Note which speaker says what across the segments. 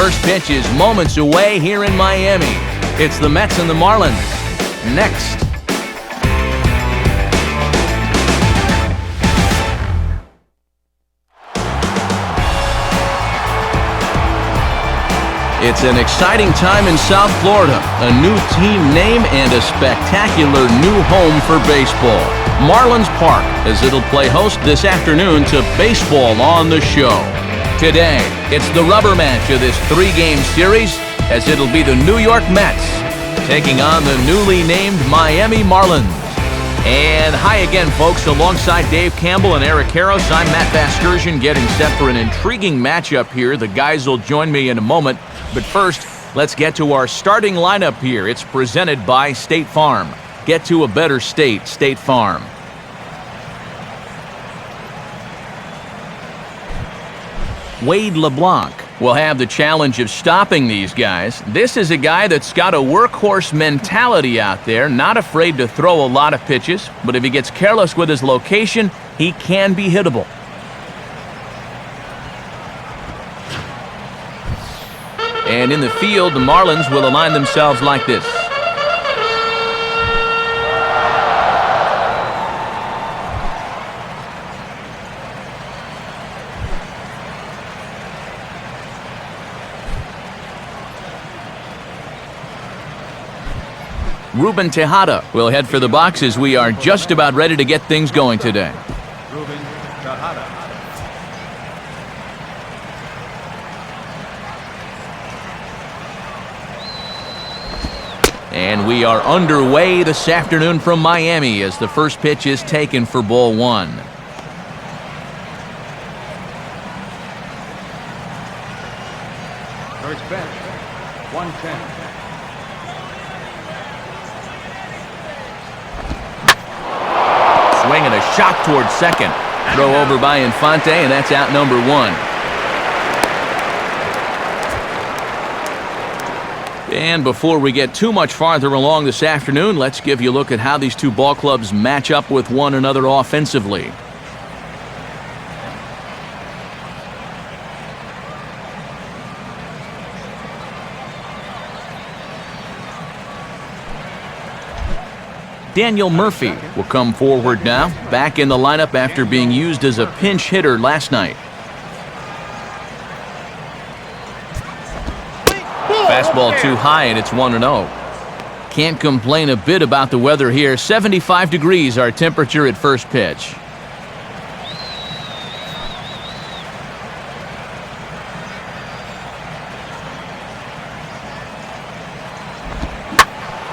Speaker 1: first pitch is moments away here in Miami. It's the Mets and the Marlins. Next. It's an exciting time in South Florida. A new team name and a spectacular new home for baseball. Marlins Park, as it'll play host this afternoon to Baseball on the Show. Today, it's the rubber match of this 3-game series, as it'll be the New York Mets taking on the newly named Miami Marlins. And hi again, folks. Alongside Dave Campbell and Eric Harros, I'm Matt Vasgersian, getting set for an intriguing matchup here. The guys will join me in a moment. But first, let's get to our starting lineup here. It's presented by State Farm. Get to a better state, State Farm. Wade LeBlanc will have the challenge of stopping these guys. This is a guy that's got a workhorse mentality out there, not afraid to throw a lot of pitches, but if he gets careless with his location, he can be hittable. And in the field, the Marlins will align themselves like this. Ruben Tejada will head for the box as we are just about ready to get things going today.
Speaker 2: Ruben Tejada.
Speaker 1: And we are underway this afternoon from Miami as the first pitch is taken for ball one.
Speaker 2: First pitch, 110.
Speaker 1: Swing and a shot towards second. Throw over by Infante, and that's out number one. And before we get too much farther along this afternoon, let's give you a look at how these two ball clubs match up with one another offensively. Daniel Murphy will come forward now, back in the lineup after being used as a pinch hitter last night. Fastball too high, and it's 1-0. Can't complain a bit about the weather here. 75 degrees our temperature at first pitch.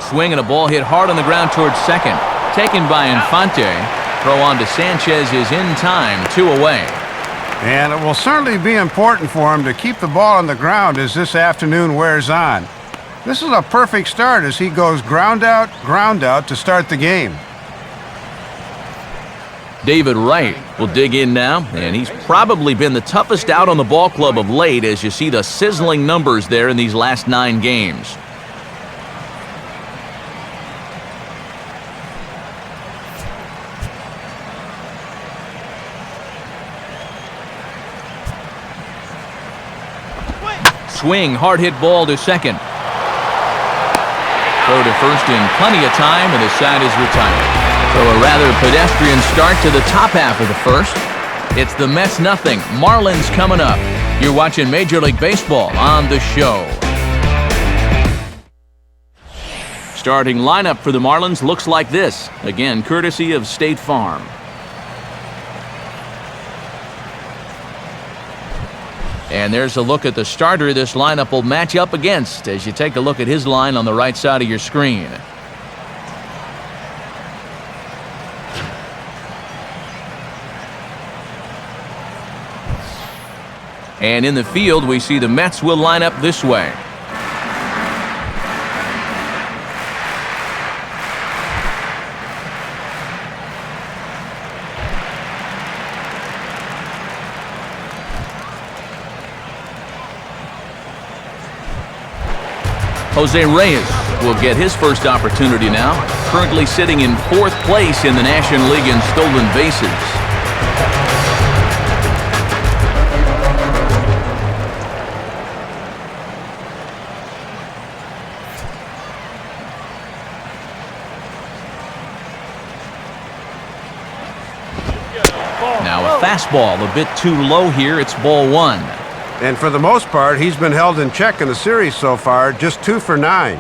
Speaker 1: Swing and a ball hit hard on the ground towards second. Taken by Infante. Throw on to Sanchez is in time, 2 away.
Speaker 3: And it will certainly be important for him to keep the ball on the ground as this afternoon wears on. This is a perfect start as he goes ground out to start the game.
Speaker 1: David Wright will dig in now, and he's probably been the toughest out on the ball club of late as you see the sizzling numbers there in these last 9 games. Swing, hard hit ball to second. Throw to first in plenty of time, and the side is retired. So a rather pedestrian start to the top half of the first. It's the Mets nothing. Marlins coming up. You're watching Major League Baseball on the Show. Starting lineup for the Marlins looks like this. Again, courtesy of State Farm. And there's a look at the starter this lineup will match up against as you take a look at his line on the right side of your screen. And in the field, we see the Mets will line up this way. Jose Reyes will get his first opportunity now, currently sitting in 4th place in the National League in stolen bases. Now a fastball a bit too low here. It's ball one.
Speaker 3: And for the most part, he's been held in check in the series so far, just 2 for 9.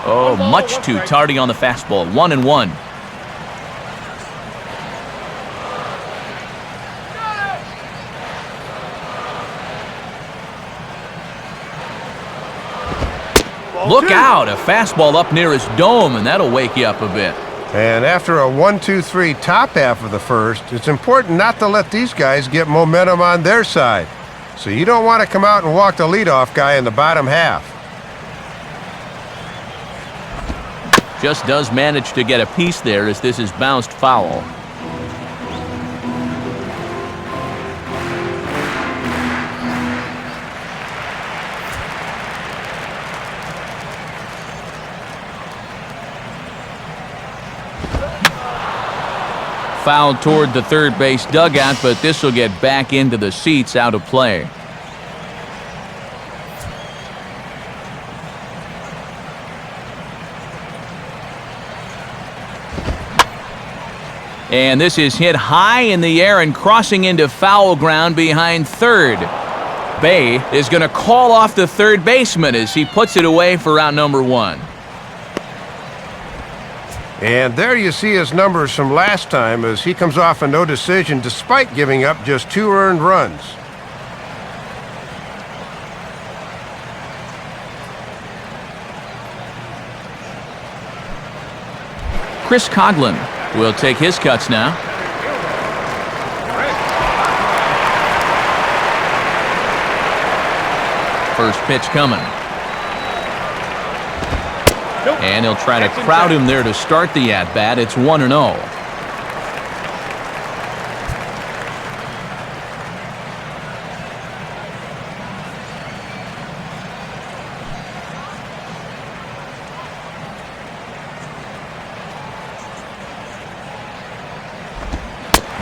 Speaker 1: Oh, much too tardy on the fastball. 1-1. Look out! A fastball up near his dome, and that'll wake you up a bit.
Speaker 3: And after a 1-2-3 top half of the first, it's important not to let these guys get momentum on their side. So you don't want to come out and walk the leadoff guy in the bottom half.
Speaker 1: Just does manage to get a piece there as this is bounced foul. Foul toward the third base dugout, but this will get back into the seats, out of play. And this is hit high in the air and crossing into foul ground behind third. Bay is going to call off the third baseman as he puts it away for out number one.
Speaker 3: And there you see his numbers from last time as he comes off a no decision despite giving up just 2 earned runs.
Speaker 1: Chris Coughlin will take his cuts now. First pitch coming. And he'll try to crowd him there to start the at-bat. It's 1-0.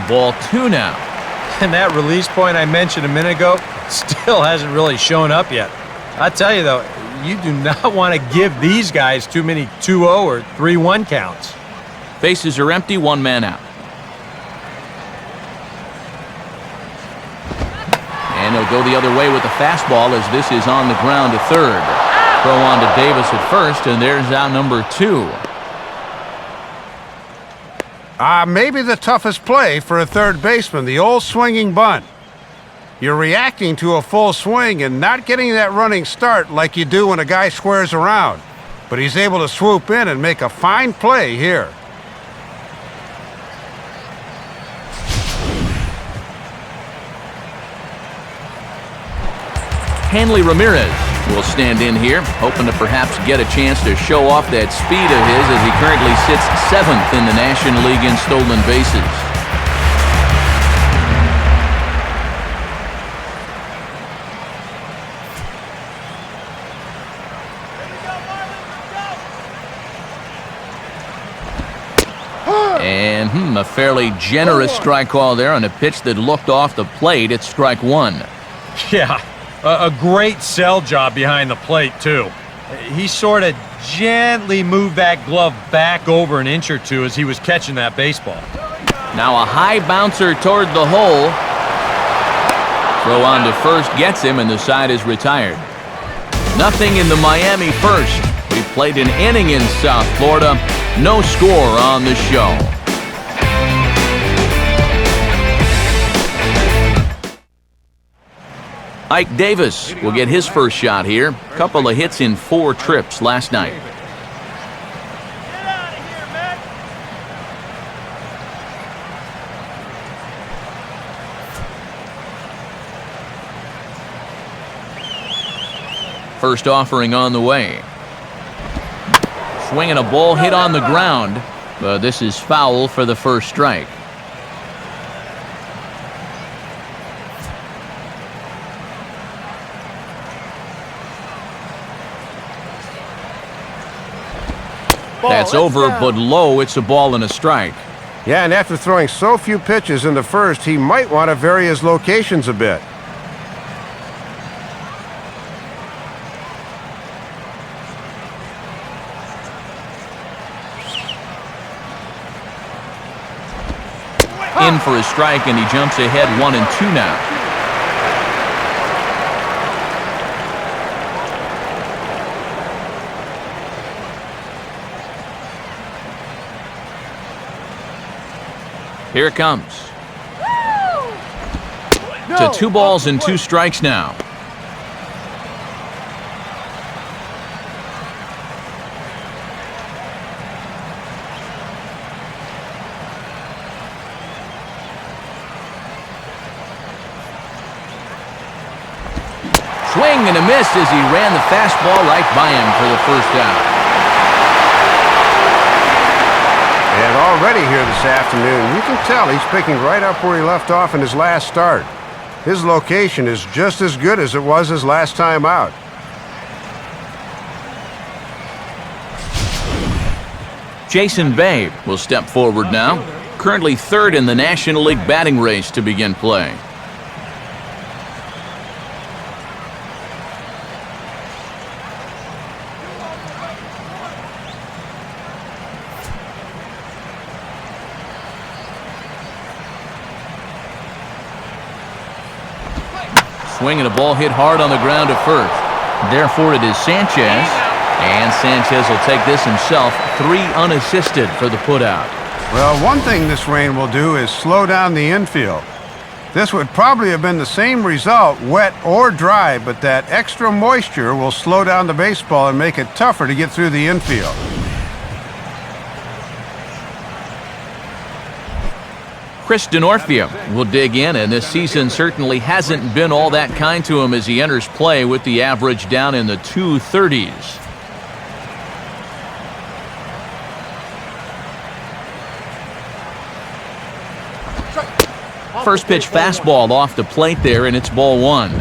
Speaker 1: Ball 2 now.
Speaker 4: And that release point I mentioned a minute ago still hasn't really shown up yet. I tell you, though, you do not want to give these guys too many 2-0 or 3-1 counts.
Speaker 1: Bases are empty, 1 man out. And he'll go the other way with the fastball as this is on the ground to third. Throw on to Davis at first, and there's out number 2.
Speaker 3: Maybe the toughest play for a third baseman, the old swinging bunt. You're reacting to a full swing and not getting that running start like you do when a guy squares around. But he's able to swoop in and make a fine play here.
Speaker 1: Hanley Ramirez will stand in here, hoping to perhaps get a chance to show off that speed of his as he currently sits 7th in the National League in stolen bases. And a fairly generous strike call there on a pitch that looked off the plate. It's strike 1.
Speaker 4: Yeah, a great sell job behind the plate, too. He sort of gently moved that glove back over an inch or two as he was catching that baseball.
Speaker 1: Now a high bouncer toward the hole. Throw on to first gets him, and the side is retired. Nothing in the Miami first. We played an inning in South Florida. No score on the show. Ike Davis will get his first shot here. Couple of hits in 4 trips last night. First offering on the way. Swinging a ball hit on the ground, but this is foul for the first strike. That's over, but low. It's a ball and a strike.
Speaker 3: Yeah, and after throwing so few pitches in the first, he might want to vary his locations a bit.
Speaker 1: In for a strike, and he jumps ahead 1-2 now. Here it comes. To 2 balls and 2 strikes now. Swing and a miss as he ran the fastball right by him for the first out.
Speaker 3: And already here this afternoon, you can tell he's picking right up where he left off in his last start. His location is just as good as it was his last time out.
Speaker 1: Jason Babe will step forward now, currently 3rd in the National League batting race to begin play. Swing and a ball hit hard on the ground to first. Therefore, it is Sanchez. And Sanchez will take this himself. 3 unassisted for the putout.
Speaker 3: Well, one thing this rain will do is slow down the infield. This would probably have been the same result, wet or dry, but that extra moisture will slow down the baseball and make it tougher to get through the infield.
Speaker 1: Chris Denorfia will dig in, and this season certainly hasn't been all that kind to him as he enters play with the average down in the 230s. First pitch fastball off the plate there, and it's ball 1.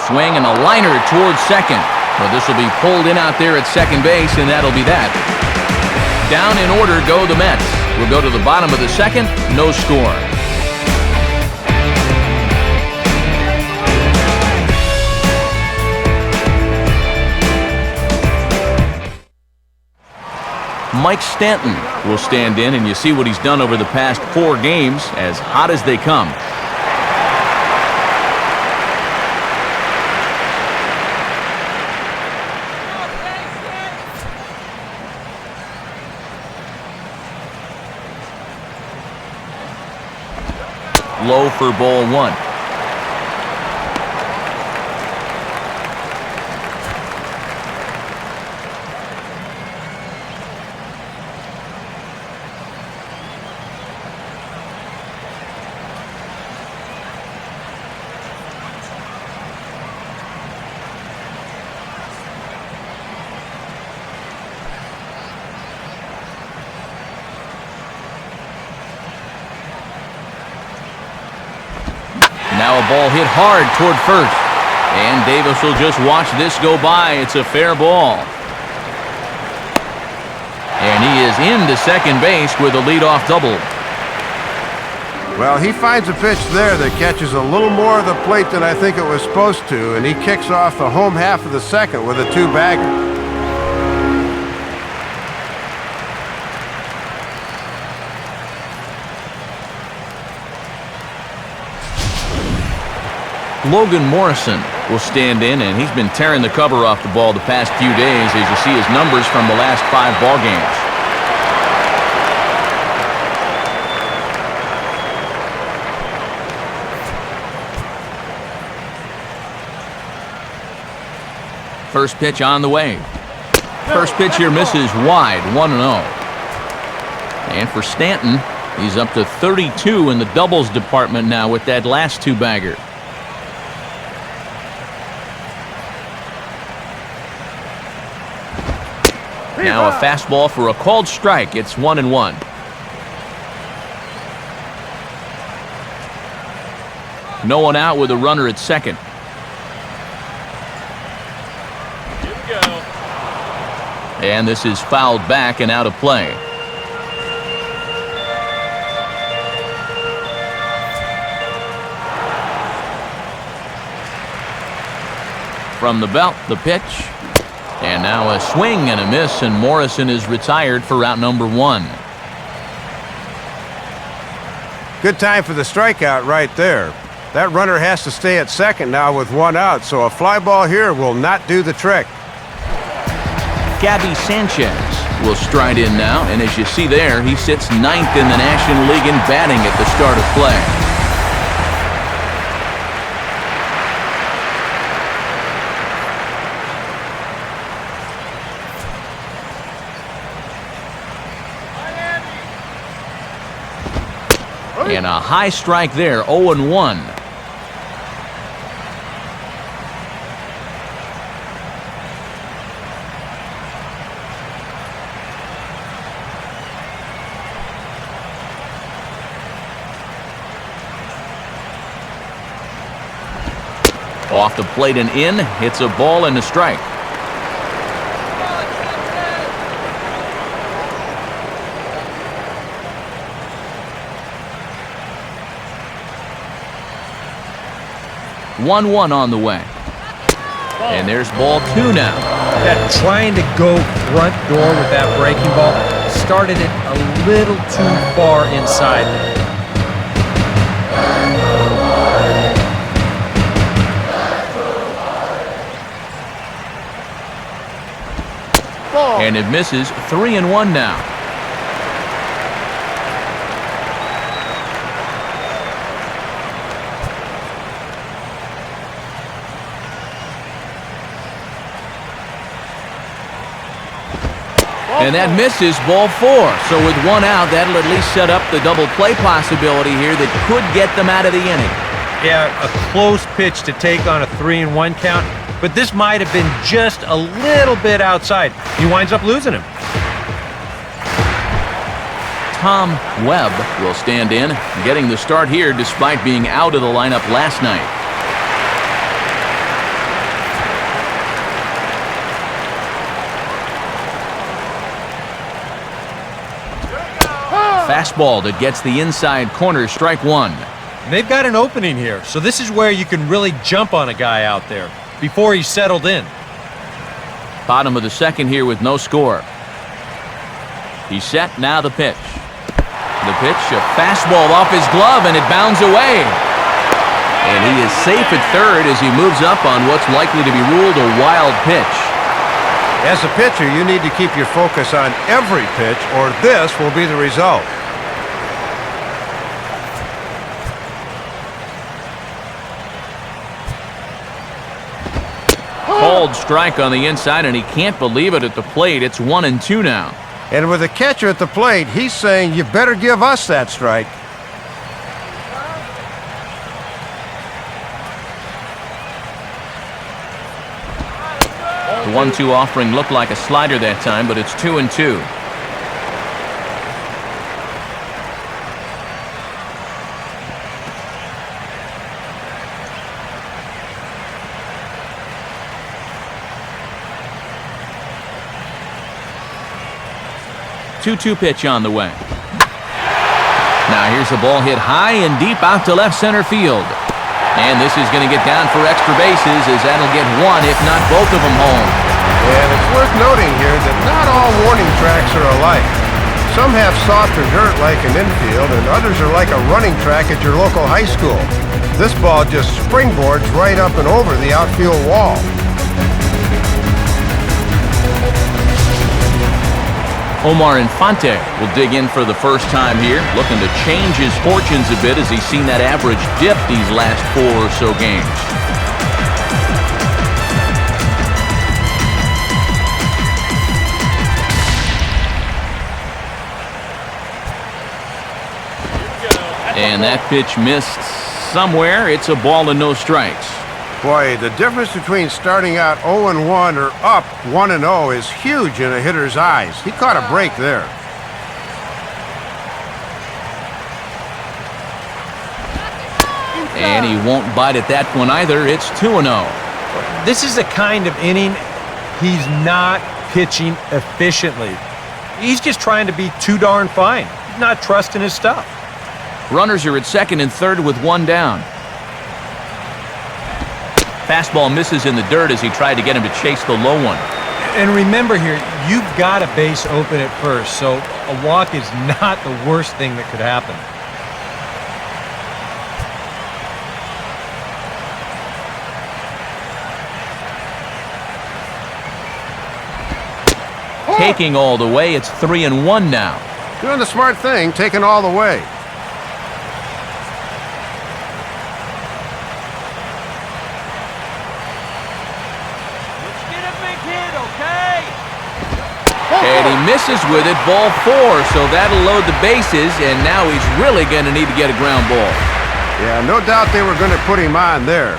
Speaker 1: Swing and a liner towards second. Well, this will be pulled in out there at second base, and that'll be that. Down in order go the Mets. We'll go to the bottom of the second. No score. Mike Stanton will stand in, and you see what he's done over the past 4 games, as hot as they come. Low for ball 1. Now a ball hit hard toward first. And Davis will just watch this go by. It's a fair ball. And he is into second base with a leadoff double.
Speaker 3: Well, he finds a pitch there that catches a little more of the plate than I think it was supposed to, and he kicks off the home half of the second with a 2-bagger.
Speaker 1: Logan Morrison will stand in, and he's been tearing the cover off the ball the past few days as you see his numbers from the last 5 ball games. First pitch on the way. First pitch here misses wide, 1-0. And for Stanton, he's up to 32 in the doubles department now with that last 2-bagger. Now a fastball for a called strike. It's 1-1. No one out with a runner at second. And this is fouled back and out of play. From the belt, the pitch. And now a swing and a miss, and Morrison is retired for out number 1.
Speaker 3: Good time for the strikeout right there. That runner has to stay at second now with 1 out, so a fly ball here will not do the trick.
Speaker 1: Gabby Sanchez will stride in now, and as you see there, he sits 9th in the National League in batting at the start of play. And a high strike there, 0-1. Off the plate and in, it's a ball and a strike. One on the way. And there's ball 2 now.
Speaker 4: That trying to go front door with that breaking ball started it a little too far inside.
Speaker 1: And it misses. 3-1 now. And that misses, ball 4. So with 1 out, that'll at least set up the double play possibility here that could get them out of the inning.
Speaker 4: Yeah, a close pitch to take on a 3-1 count, but this might have been just a little bit outside. He winds up losing him.
Speaker 1: Tom Webb will stand in, getting the start here despite being out of the lineup last night. Fastball that gets the inside corner, strike 1.
Speaker 4: They've got an opening here, so this is where you can really jump on a guy out there before he's settled in.
Speaker 1: Bottom of the 2nd here with no score. He's set, now the pitch. The pitch, a fastball off his glove, and it bounds away. And he is safe at 3rd as he moves up on what's likely to be ruled a wild pitch.
Speaker 3: As a pitcher, you need to keep your focus on every pitch, or this will be the result.
Speaker 1: Called strike on the inside, and he can't believe it at the plate. It's 1-2 now.
Speaker 3: And with a catcher at the plate, he's saying, you better give us that strike.
Speaker 1: The 1-2 offering looked like a slider that time, but it's 2-2. Two pitch on the way. Now here's a ball hit high and deep out to left center field. And this is going to get down for extra bases as that'll get 1, if not both of them, home.
Speaker 3: And it's worth noting here that not all warning tracks are alike. Some have softer dirt like an infield, and others are like a running track at your local high school. This ball just springboards right up and over the outfield wall.
Speaker 1: Omar Infante will dig in for the first time here, looking to change his fortunes a bit as he's seen that average dip these last 4 or so games. And that pitch missed somewhere. It's a ball and no strikes.
Speaker 3: Boy, the difference between starting out 0-1 or up 1-0 is huge in a hitter's eyes. He caught a break there.
Speaker 1: And he won't bite at that one either. It's 2-0.
Speaker 4: This is the kind of inning he's not pitching efficiently. He's just trying to be too darn fine. He's not trusting his stuff.
Speaker 1: Runners are at 2nd and 3rd with 1 down. Fastball misses in the dirt as he tried to get him to chase the low one.
Speaker 4: And remember here, you've got a base open at first, so a walk is not the worst thing that could happen.
Speaker 1: Taking all the way, it's 3-1 now.
Speaker 3: Doing the smart thing, taking all the way.
Speaker 1: And he misses with it, ball 4, so that'll load the bases, and now he's really going to need to get a ground ball.
Speaker 3: Yeah, no doubt they were going to put him on there.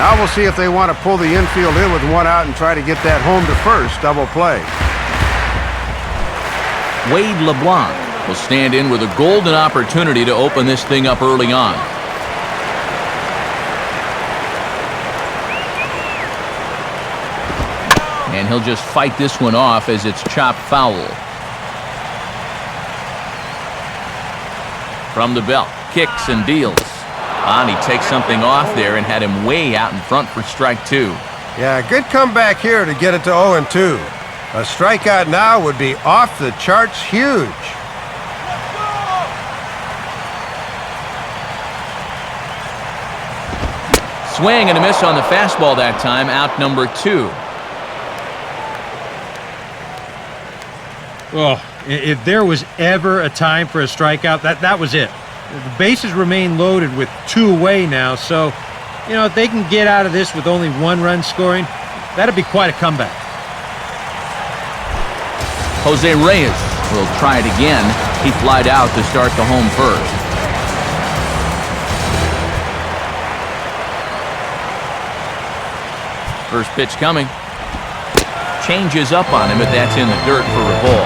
Speaker 3: Now we'll see if they want to pull the infield in with one out and try to get that home to first double play.
Speaker 1: Wade LeBlanc will stand in with a golden opportunity to open this thing up early on. And he'll just fight this one off as it's chopped foul. From the belt, kicks and deals. And he takes something off there and had him way out in front for strike 2.
Speaker 3: Yeah, good comeback here to get it to 0-2. A strikeout now would be off the charts huge.
Speaker 1: Swing and a miss on the fastball that time, out number 2.
Speaker 4: Oh, if there was ever a time for a strikeout, that was it. The bases remain loaded with 2 away now, so, you know, if they can get out of this with only 1 run scoring, that'd be quite a comeback.
Speaker 1: Jose Reyes will try it again. He flied out to start the home first. First pitch coming. Changes up on him, but that's in the dirt for a ball.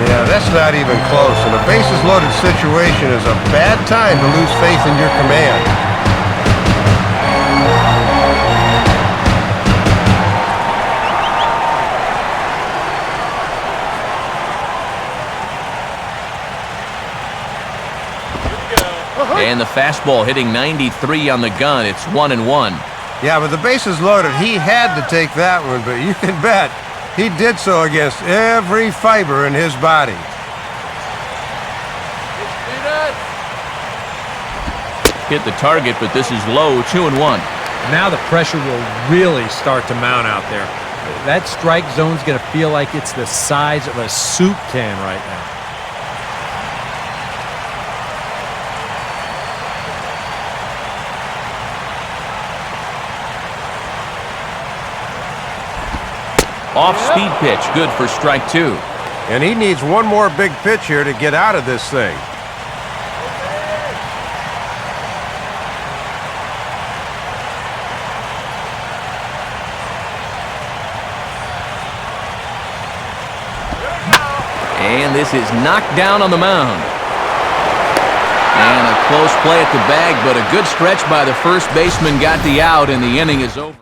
Speaker 3: Yeah, that's not even close. And a bases-loaded situation is a bad time to lose faith in your command.
Speaker 1: And the fastball hitting 93 on the gun. It's 1-1.
Speaker 3: Yeah, with the bases loaded, he had to take that one, but you can bet he did so against every fiber in his body.
Speaker 1: Hit the target, but this is low, 2-1.
Speaker 4: Now the pressure will really start to mount out there. That strike zone's going to feel like it's the size of a soup can right now.
Speaker 1: Off-speed pitch, good for strike 2.
Speaker 3: And he needs one more big pitch here to get out of this thing.
Speaker 1: And this is knocked down on the mound. And a close play at the bag, but a good stretch by the first baseman got the out, and the inning is over.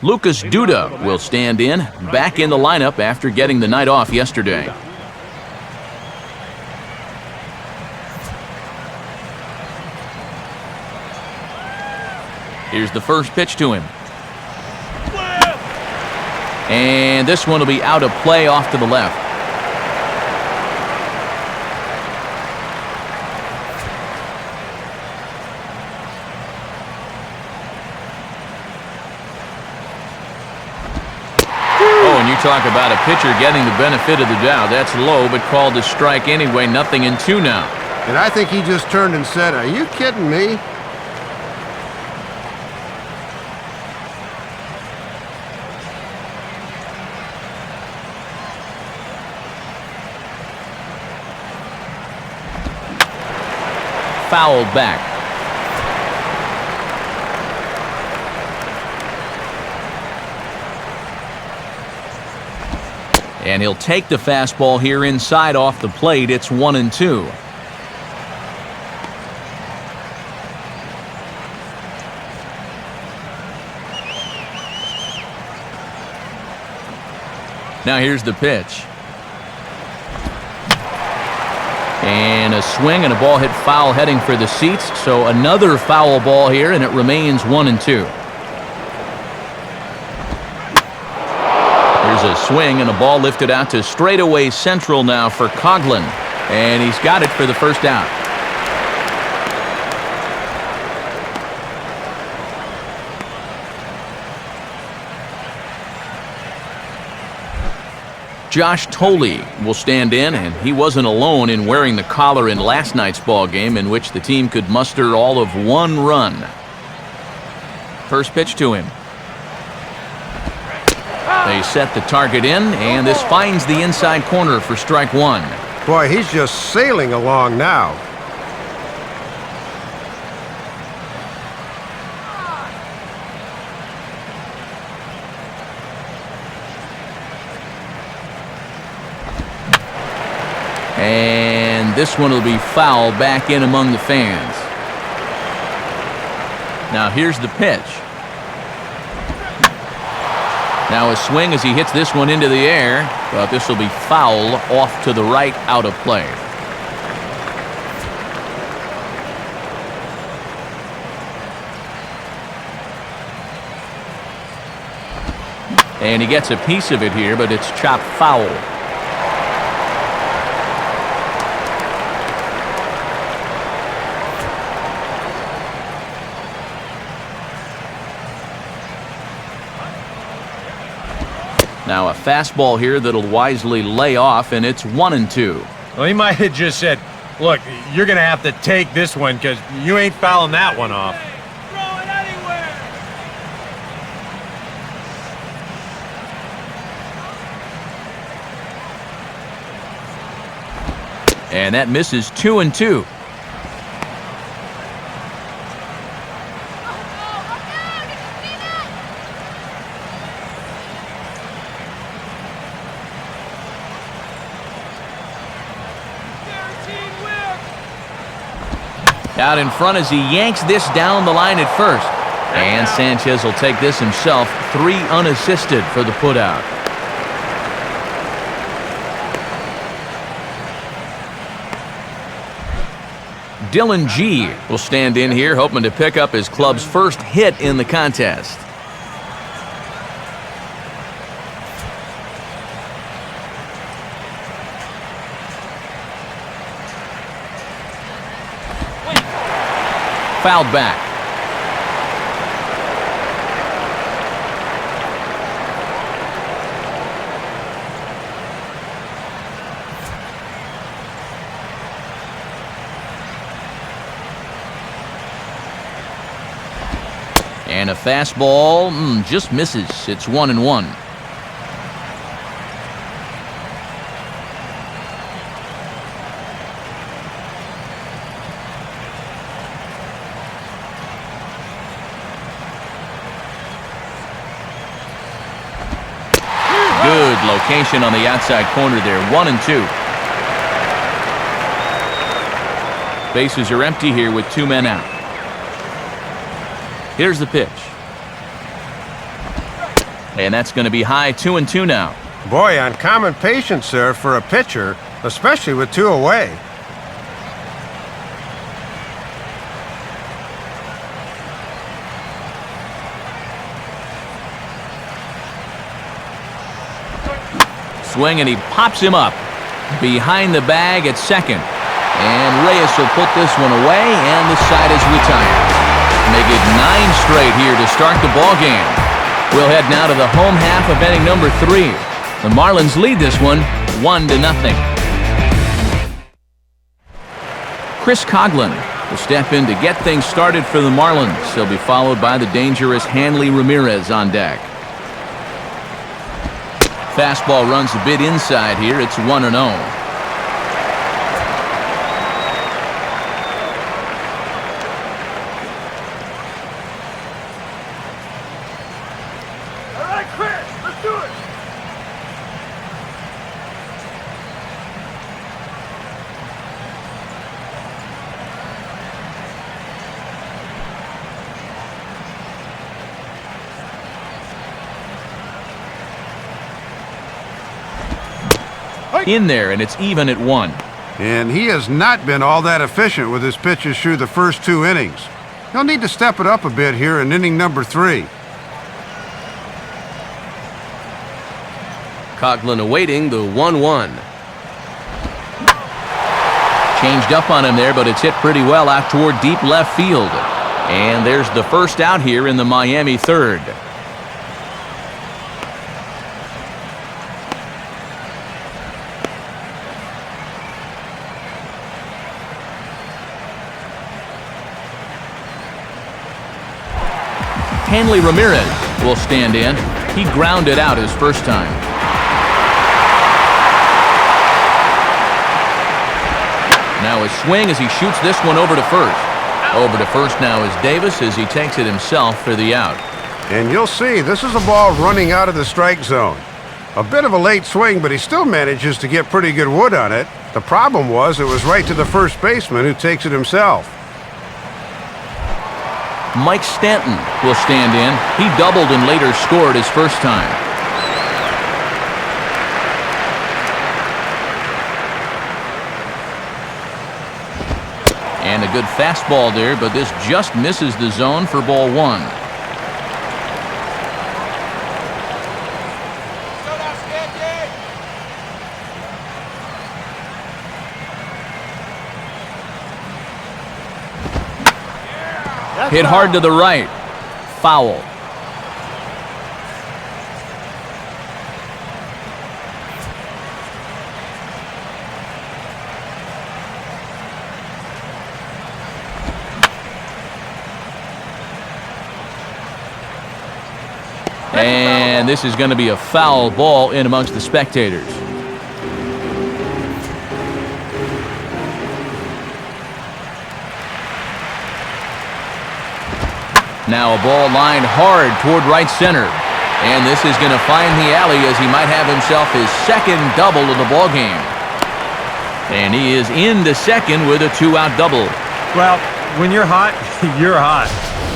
Speaker 1: Lucas Duda will stand in, back in the lineup after getting the night off yesterday. Here's the first pitch to him. And this one will be out of play off to the left. You talk about a pitcher getting the benefit of the doubt. That's low, but called a strike anyway. 0-2 now.
Speaker 3: And I think he just turned and said, "Are you kidding me?"
Speaker 1: Fouled back. And he'll take the fastball here inside off the plate. It's 1-2. Now here's the pitch. And a swing and a ball hit foul heading for the seats. So another foul ball here, and it remains 1-2. swing and a ball lifted out to straightaway central now for Coughlin. And he's got it for the first out. Josh Tolley will stand in, and he wasn't alone in wearing the collar in last night's ball game, in which the team could muster all of 1 run. First pitch to him. They set the target in, and this finds the inside corner for strike 1.
Speaker 3: Boy, he's just sailing along now.
Speaker 1: And this one will be fouled back in among the fans. Now here's the pitch. Now a swing as he hits this one into the air, but this will be foul off to the right, out of play. And he gets a piece of it here, but it's chopped foul. Now a fastball here that'll wisely lay off, and it's 1-2.
Speaker 4: Well, he might have just said, look, you're going to have to take this one because you ain't fouling that one off.
Speaker 2: Throw it anywhere.
Speaker 1: And that misses 2-2. Out in front as he yanks this down the line at first. And Sanchez will take this himself. 3 unassisted for the putout. Dylan G will stand in here, hoping to pick up his club's first hit in the contest. Fouled back. And a fastball just misses. It's 1-1. Good location on the outside corner there. 1-2. Bases are empty here with 2 men out. Here's the pitch. And that's going to be high. 2-2 now.
Speaker 3: Boy, uncommon patience, sir, for a pitcher, especially with 2 away.
Speaker 1: Swing, and he pops him up behind the bag at second. And Reyes will put this one away, and the side is retired. Make it 9 straight here to start the ball game. We'll head now to the home half of inning number 3. The Marlins lead this one 1-0. Chris Coughlin will step in to get things started for the Marlins. He'll be followed by the dangerous Hanley Ramirez on deck. Fastball runs a bit inside here. It's 1-0.
Speaker 2: All right, Chris, let's do it.
Speaker 1: In there, and it's even at 1.
Speaker 3: And he has not been all that efficient with his pitches through the first 2 innings. He'll need to step it up a bit here in inning number 3.
Speaker 1: Coughlin awaiting the 1-1. Changed up on him there, but it's hit pretty well out toward deep left field. And there's the first out here in the Miami third. Hanley Ramirez will stand in. He grounded out his first time. Now his swing as he shoots this one over to first. Over to first now is Davis as he takes it himself for the out.
Speaker 3: And you'll see, this is a ball running out of the strike zone. A bit of a late swing, but he still manages to get pretty good wood on it. The problem was it was right to the first baseman who takes it himself.
Speaker 1: Mike Stanton will stand in. He doubled and later scored his first time. And a good fastball there, but this just misses the zone for ball one. Hit hard to the right. Foul. And this is going to be a foul ball in amongst the spectators. Now a ball lined hard toward right center. And this is going to find the alley as he might have himself his second double of the ball game. And he is into second with a 2-out double.
Speaker 4: Well, when you're hot, you're hot.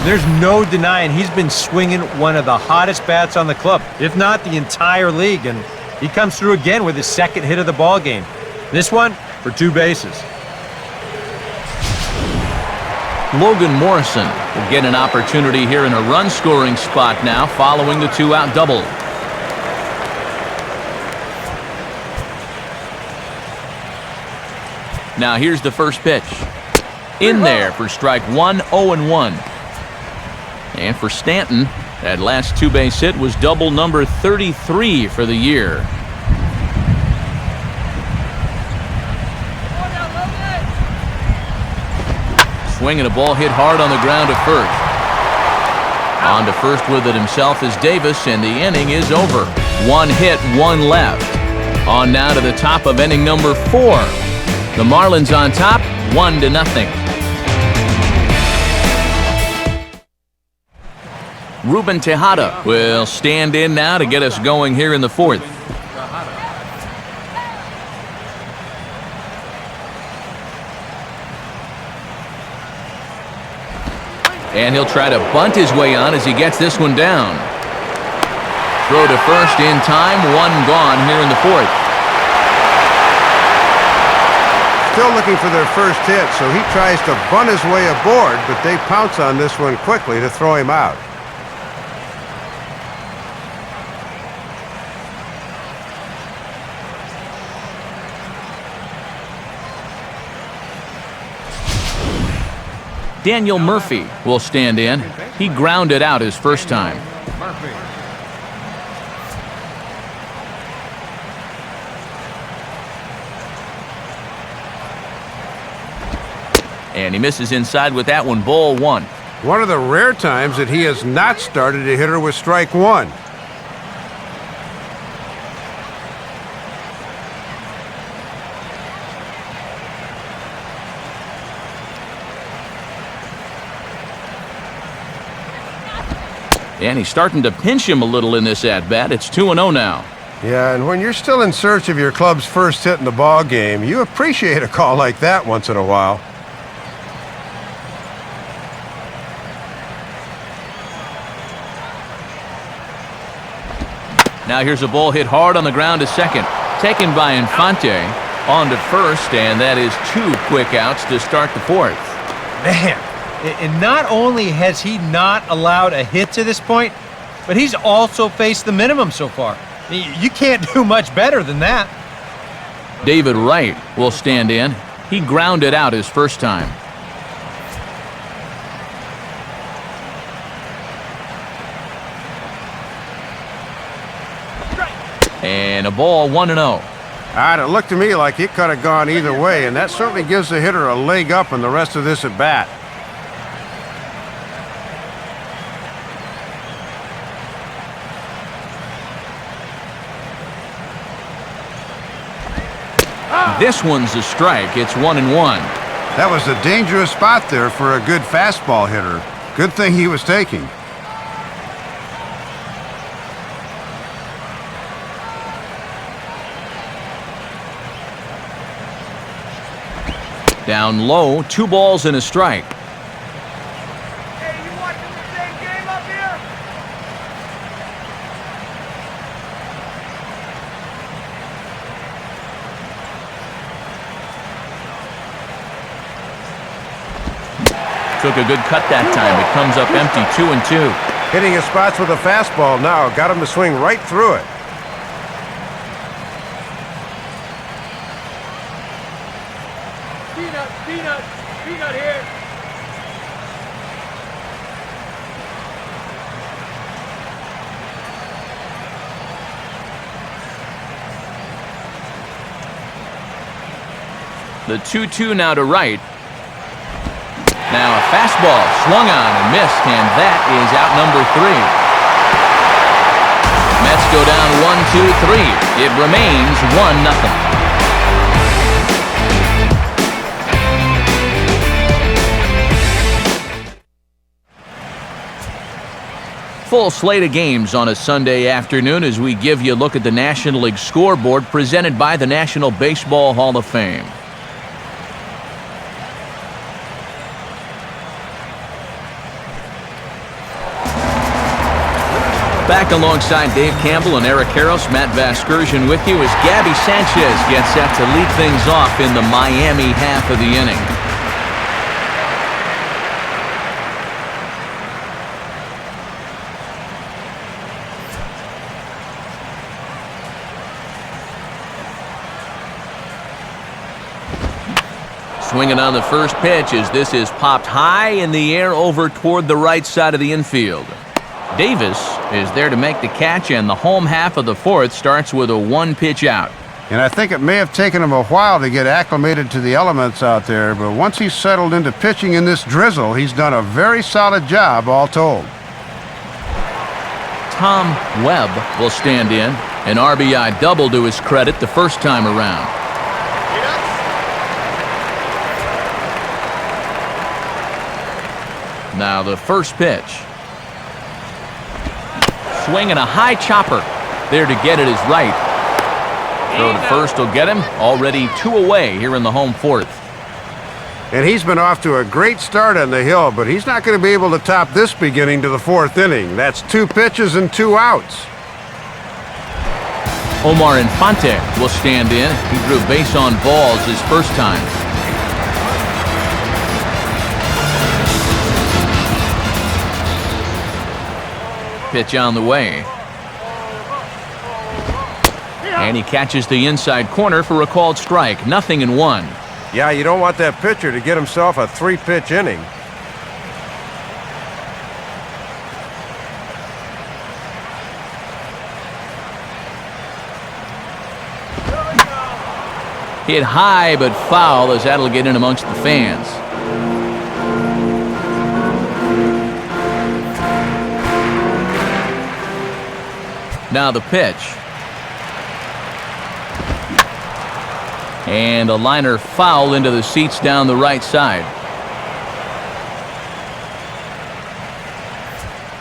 Speaker 4: There's no denying he's been swinging one of the hottest bats on the club, if not the entire league. And he comes through again with his second hit of the ball game. This one for 2 bases.
Speaker 1: Logan Morrison will get an opportunity here in a run-scoring spot now following the 2-out double. Now here's the first pitch. In there for strike one, 0-1. And for Stanton, that last 2-base hit was double number 33 for the year. Swinging a ball hit hard on the ground to first. On to first with it himself is Davis, and the inning is over. 1 hit, 1 left. On now to the top of inning number 4. The Marlins on top, 1-0. Ruben Tejada will stand in now to get us going here in the 4th. And he'll try to bunt his way on as he gets this one down. Throw to first in time, 1 gone here in the 4th.
Speaker 3: Still looking for their first hit, so he tries to bunt his way aboard, but they pounce on this one quickly to throw him out.
Speaker 1: Daniel Murphy will stand in. He grounded out his first time. And he misses inside with that one, ball 1.
Speaker 3: One of the rare times that he has not started a hitter with strike 1.
Speaker 1: And he's starting to pinch him a little in this at-bat. It's 2-0 now.
Speaker 3: Yeah, and when you're still in search of your club's first hit in the ball game, you appreciate a call like that once in a while.
Speaker 1: Now here's a ball hit hard on the ground to second. Taken by Infante. On to first, and that is 2 quick outs to start the 4th.
Speaker 4: Man, and not only has he not allowed a hit to this point, but he's also faced the minimum so far. You can't do much better than that.
Speaker 1: David Wright will stand in. He grounded out his first time. And a ball 1-0.
Speaker 3: It looked to me like it could have gone either way, and that certainly gives the hitter a leg up in the rest of this at bat.
Speaker 1: This one's a strike. It's 1-1.
Speaker 3: That was a dangerous spot there for a good fastball hitter. Good thing he was taking.
Speaker 1: Down low, 2 balls and a strike.
Speaker 2: Hey, you watching the same game up here?
Speaker 1: Took a good cut that time. It comes up empty, 2-2.
Speaker 3: Hitting his spots with a fastball now. Got him to swing right through it.
Speaker 2: Peanut here.
Speaker 1: The 2-2 now to right. Now a fastball swung on and missed, and that is out number 3. Mets go down 1-2-3. It remains 1-0. Full slate of games on a Sunday afternoon as we give you a look at the National League scoreboard presented by the National Baseball Hall of Fame. Back alongside Dave Campbell and Eric Harris, Matt Vasgersian with you as Gabby Sanchez gets set to lead things off in the Miami half of the inning. Swinging on the first pitch as this is popped high in the air over toward the right side of the infield. Davis is there to make the catch, and the home half of the fourth starts with a 1-pitch out.
Speaker 3: And I think it may have taken him a while to get acclimated to the elements out there, but once he's settled into pitching in this drizzle, he's done a very solid job, all told.
Speaker 1: Tom Webb will stand in. An RBI double to his credit the first time around. Now the first pitch. Swinging a high chopper. There to get it is right. Throw to first will get him. Already 2 away here in the home fourth.
Speaker 3: And he's been off to a great start on the hill, but he's not going to be able to top this beginning to the 4th inning. That's 2 pitches and 2 outs.
Speaker 1: Omar Infante will stand in. He drew base on balls his first time. Pitch on the way. And he catches the inside corner for a called strike. 0-1.
Speaker 3: Yeah, you don't want that pitcher to get himself a 3-pitch inning.
Speaker 1: Hit high but foul as that'll get in amongst the fans. Now the pitch. And a liner foul into the seats down the right side.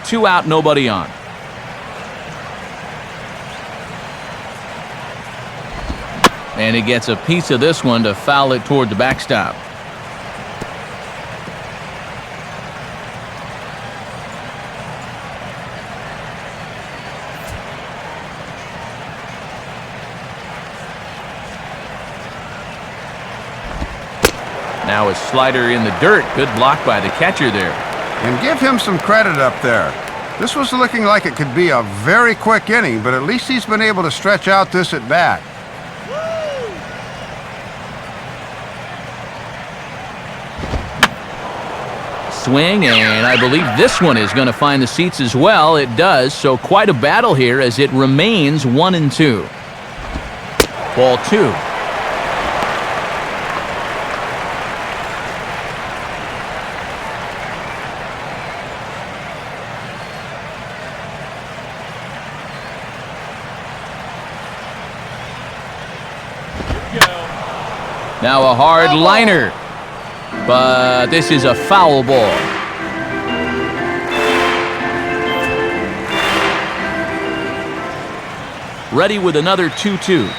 Speaker 1: 2 out, nobody on. And he gets a piece of this one to foul it toward the backstop. Now a slider in the dirt. Good block by the catcher there.
Speaker 3: And give him some credit up there. This was looking like it could be a very quick inning, but at least he's been able to stretch out this at bat.
Speaker 1: Swing, and I believe this one is going to find the seats as well. It does, so quite a battle here as it remains 1-2. Ball 2. Now a hard liner, but this is a foul ball. Ready with another 2-2.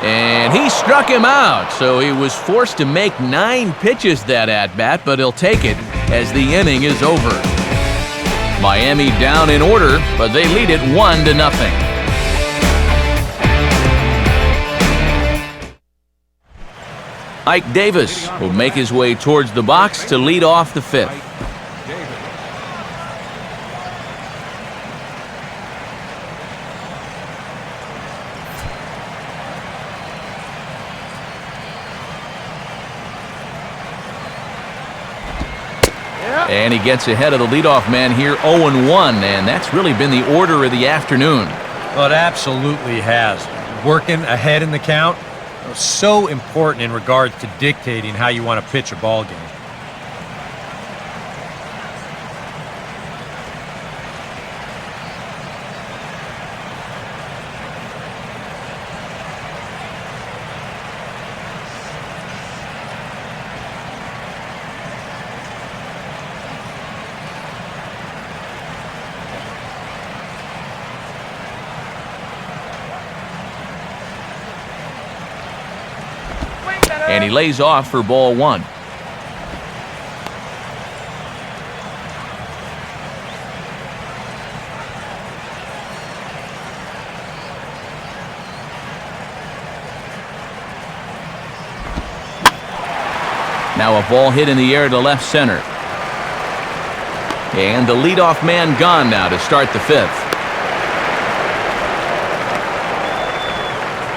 Speaker 1: And he struck him out, so he was forced to make 9 pitches that at-bat, but he'll take it as the inning is over. Miami down in order, but they lead it 1-0. Ike Davis will make his way towards the box to lead off the 5th. And he gets ahead of the leadoff man here 0-1, and that's really been the order of the afternoon.
Speaker 4: Well, it absolutely has. Working ahead in the count, so important in regards to dictating how you want to pitch a ball game.
Speaker 1: And he lays off for ball 1. Now a ball hit in the air to left center. And the leadoff man gone now to start the 5th.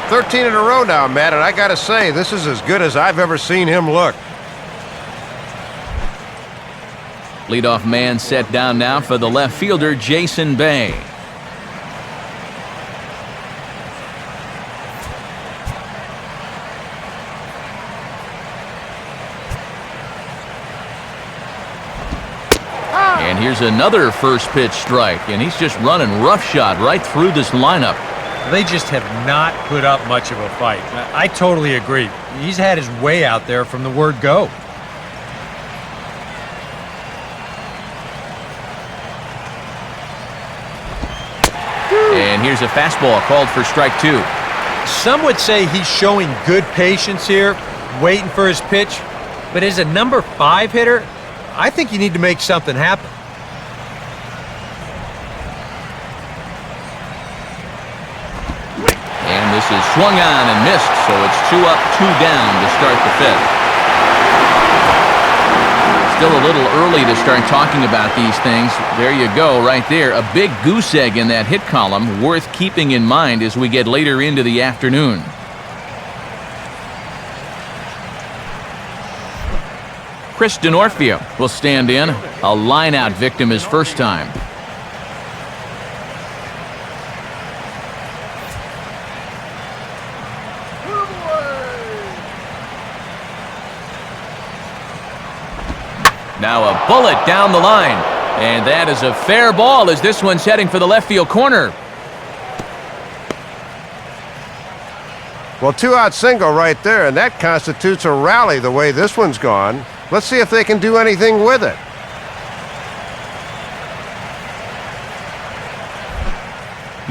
Speaker 3: 13 in a row now, Matt, and I gotta say, this is as good as I've ever seen him look.
Speaker 1: Leadoff man set down now for the left fielder, Jason Bay. And here's another first pitch strike, and he's just running roughshod right through this lineup.
Speaker 4: They just have not put up much of a fight. I totally agree. He's had his way out there from the word go.
Speaker 1: And here's a fastball called for strike 2.
Speaker 4: Some would say he's showing good patience here, waiting for his pitch. But as a number 5 hitter, I think you need to make something happen.
Speaker 1: This is swung on and missed, so it's 2 up, 2 down to start the 5th. Still a little early to start talking about these things. There you go, right there. A big goose egg in that hit column, worth keeping in mind as we get later into the afternoon. Chris Denorfia will stand in, a line-out victim his first time. Now a bullet down the line, and that is a fair ball as this one's heading for the left field corner.
Speaker 3: Well, 2-out single right there, and that constitutes a rally the way this one's gone. Let's see if they can do anything with it.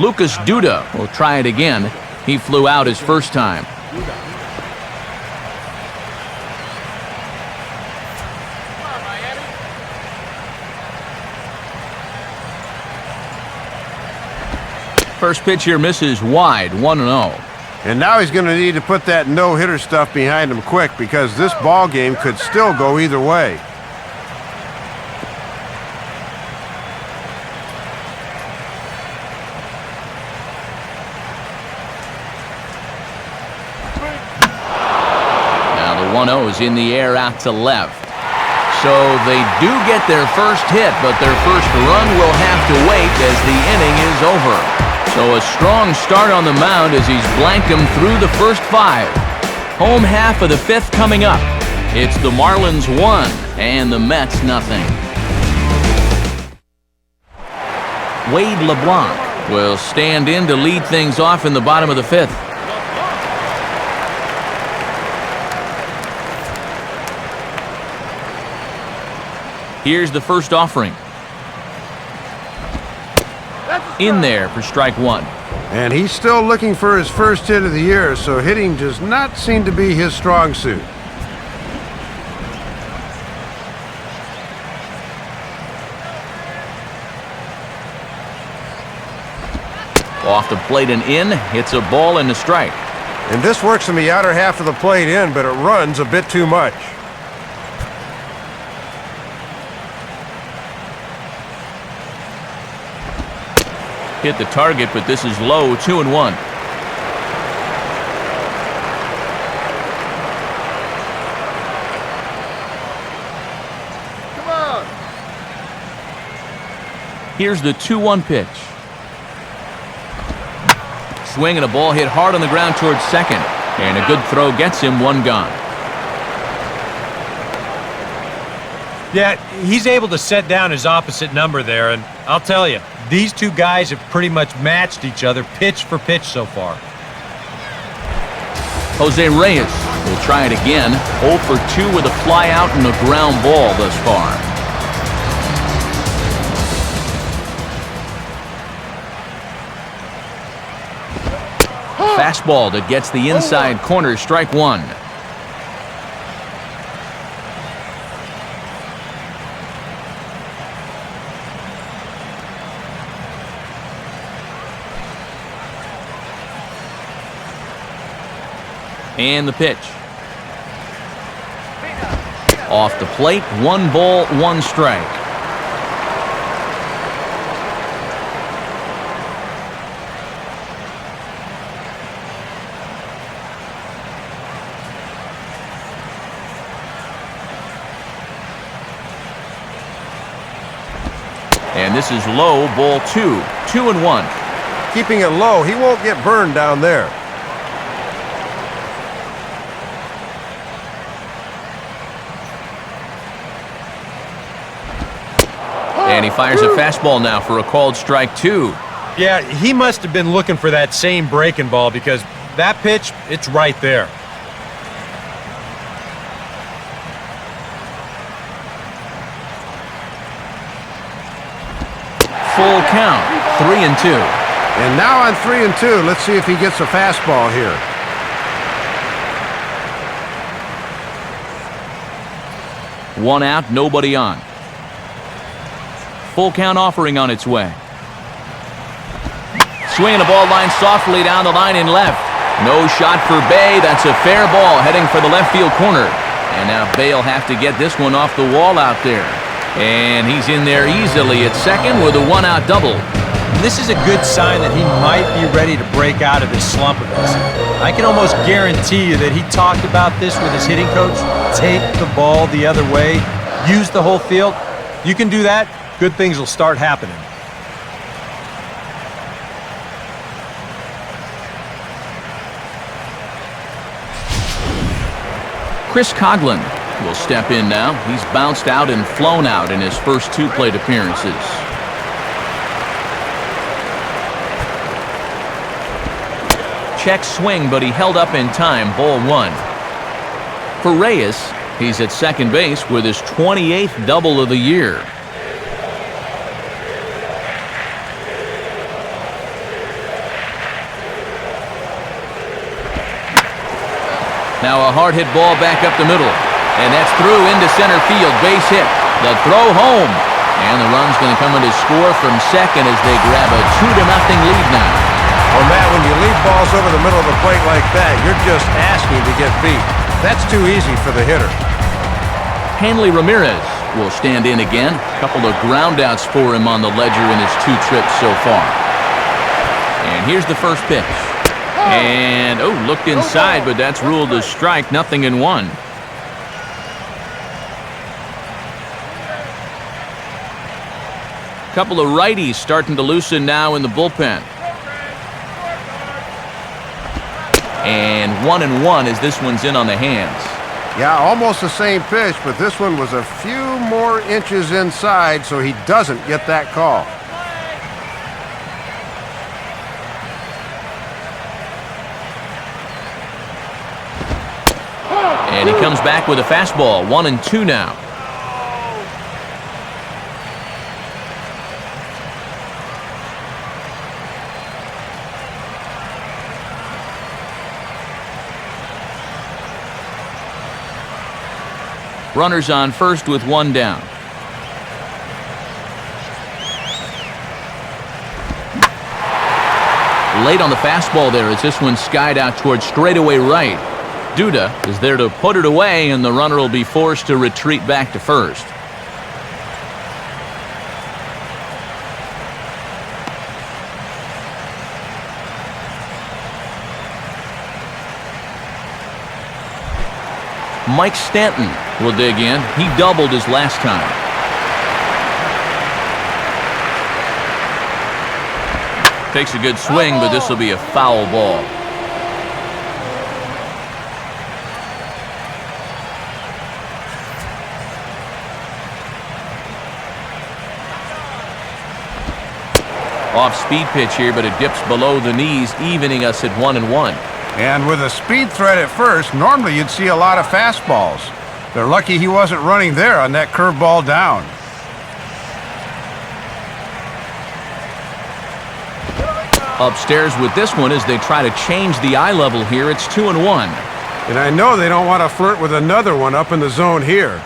Speaker 1: Lucas Duda will try it again. He flew out his first time. First pitch here misses wide, 1-0.
Speaker 3: And now he's going to need to put that no-hitter stuff behind him quick because this ball game could still go either way.
Speaker 1: throws in the air out to left. So they do get their first hit, but their first run will have to wait as the inning is over. So a strong start on the mound as he's blanked him through the first 5. Home half of the 5th coming up. It's the Marlins 1 and the Mets nothing. Wade LeBlanc will stand in to lead things off in the bottom of the 5th. Here's the first offering. In there for strike 1.
Speaker 3: And he's still looking for his first hit of the year, so hitting does not seem to be his strong suit.
Speaker 1: Off the plate and in, hits a ball and a strike.
Speaker 3: And this works in the outer half of the plate in, but it runs a bit too much.
Speaker 1: Hit the target, but this is low, 2-1.
Speaker 2: Come on.
Speaker 1: Here's the 2-1 pitch. Swing and a ball hit hard on the ground towards second. And a good throw gets him, 1 gone.
Speaker 4: Yeah, he's able to set down his opposite number there, and I'll tell you, these two guys have pretty much matched each other pitch for pitch so far.
Speaker 1: Jose Reyes will try it again. 0 for 2 with a fly out and a ground ball thus far. Fastball that gets the inside corner, strike 1. And the pitch. Off the plate, 1 ball, 1 strike. And this is low, ball 2, 2-1.
Speaker 3: Keeping it low, he won't get burned down there.
Speaker 1: And he fires a fastball now for a called strike 2.
Speaker 4: Yeah, he must have been looking for that same breaking ball because that pitch, it's right there.
Speaker 1: Full count, 3-2.
Speaker 3: And now on 3-2, let's see if he gets a fastball here.
Speaker 1: One out, nobody on. Full count offering on its way. Swinging the ball line softly down the line in left. No shot for Bay. That's a fair ball heading for the left field corner. And now Bay will have to get this one off the wall out there. And he's in there easily at second with a 1-out double.
Speaker 4: This is a good sign that he might be ready to break out of this slump of his. I can almost guarantee you that he talked about this with his hitting coach. Take the ball the other way. Use the whole field. You can do that, good things will start happening.
Speaker 1: Chris Coghlan will step in now. He's bounced out and flown out in his first 2 plate appearances. Check swing, but he held up in time, ball 1. For Reyes, he's at second base with his 28th double of the year. Now a hard hit ball back up the middle. And that's through into center field. Base hit. The throw home. And the run's going to come in to score from second as they grab a 2-0 lead now.
Speaker 3: Well, Matt, when you leave balls over the middle of the plate like that, you're just asking to get beat. That's too easy for the hitter.
Speaker 1: Hanley Ramirez will stand in again. A couple of groundouts for him on the ledger in his 2 trips so far. And here's the first pitch. And, looked inside, but that's ruled a strike, 0-1. Couple of righties starting to loosen now in the bullpen. And 1-1 as this one's in on the hands.
Speaker 3: Yeah, almost the same pitch, but this one was a few more inches inside, so he doesn't get that call.
Speaker 1: And he comes back with a fastball. 1-2 now. Runners on first with one down. Late on the fastball there as this one skied out towards straightaway right. Duda is there to put it away, and the runner will be forced to retreat back to first. Mike Stanton will dig in. He doubled his last time. Takes a good swing, but this will be a foul ball. Off-speed pitch here, but it dips below the knees, evening us at 1-1.
Speaker 3: And with a speed threat at first, normally you'd see a lot of fastballs. They're lucky he wasn't running there on that curveball down.
Speaker 1: Upstairs with this one as they try to change the eye level here. It's 2-1.
Speaker 3: And I know they don't want to flirt with another one up in the zone here.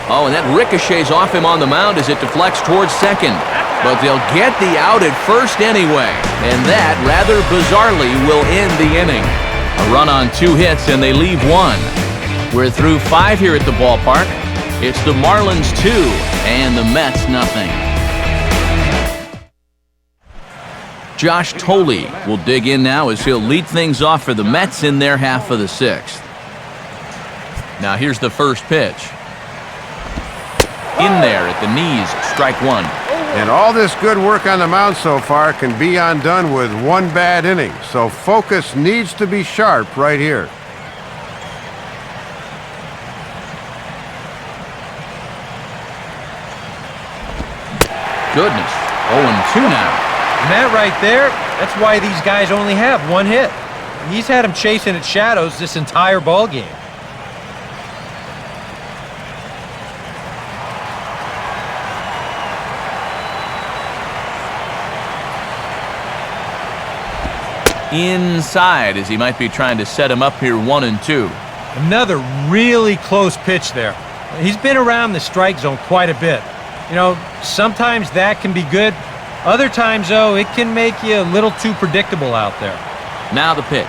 Speaker 1: Oh, and that ricochets off him on the mound as it deflects towards second. But they'll get the out at first anyway. And that, rather bizarrely, will end the inning. A run on 2 hits, and they leave 1. We're through 5 here at the ballpark. It's the Marlins 2 and the Mets nothing. Josh Thole will dig in now as he'll lead things off for the Mets in their half of the 6th. Now here's the first pitch. In there at the knees, strike 1.
Speaker 3: And all this good work on the mound so far can be undone with one bad inning. So focus needs to be sharp right here.
Speaker 1: Goodness, 0-2 now.
Speaker 4: And that right there, that's why these guys only have 1 hit. He's had them chasing at shadows this entire ball game.
Speaker 1: Inside as he might be trying to set him up here. 1-2.
Speaker 4: Another really close pitch there. He's been around the strike zone quite a bit. You know, sometimes that can be good. Other times, though, it can make you a little too predictable out there.
Speaker 1: Now the pitch.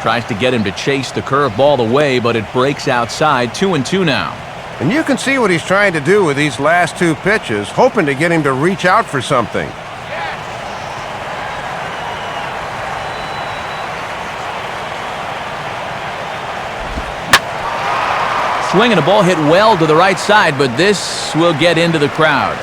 Speaker 1: Tries to get him to chase the curveball away, but it breaks outside. 2-2 now.
Speaker 3: And you can see what he's trying to do with these last 2 pitches, hoping to get him to reach out for something.
Speaker 1: Swinging a ball hit well to the right side, but this will get into the crowd.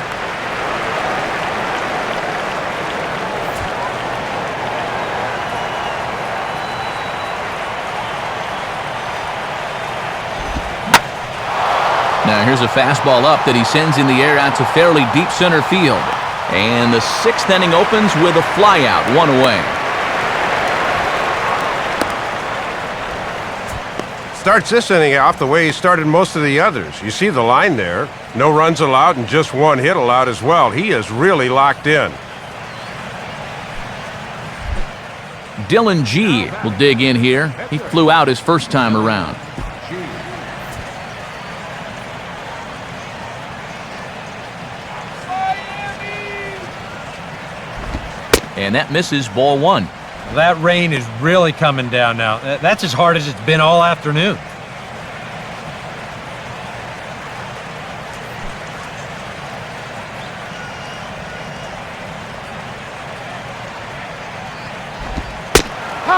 Speaker 1: Now here's a fastball up that he sends in the air out to fairly deep center field. And the 6th inning opens with a flyout, 1 away.
Speaker 3: Starts this inning off the way he started most of the others. You see the line there. No runs allowed and just 1 hit allowed as well. He is really locked in.
Speaker 1: Dylan G will dig in here. He flew out his first time around. And that misses, ball 1.
Speaker 4: That rain is really coming down now. That's as hard as it's been all afternoon.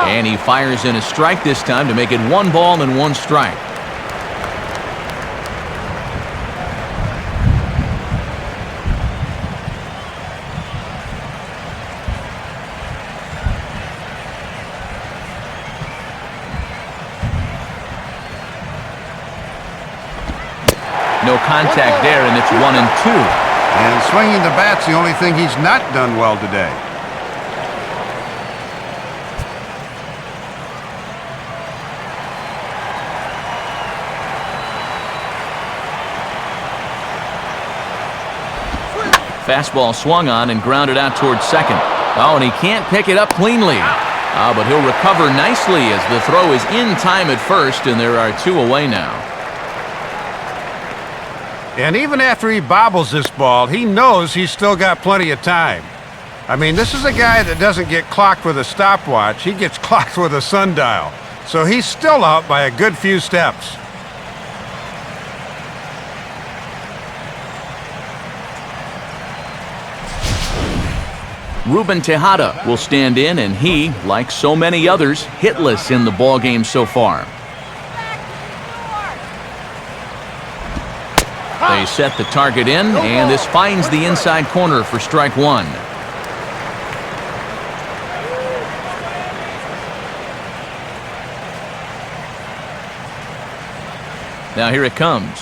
Speaker 1: And he fires in a strike this time to make it 1 ball and 1 strike. No contact there, and it's 1-2.
Speaker 3: And swinging the bat's the only thing he's not done well today.
Speaker 1: Fastball swung on and grounded out towards second. Oh, and he can't pick it up cleanly. But he'll recover nicely as the throw is in time at first, and there are 2 away now.
Speaker 3: And even after he bobbles this ball, he knows he's still got plenty of time. I mean, this is a guy that doesn't get clocked with a stopwatch. He gets clocked with a sundial. So he's still out by a good few steps.
Speaker 1: Ruben Tejada will stand in, and he, like so many others, hitless in the ballgame so far. They set the target in, and this finds the inside corner for strike 1. Now here it comes.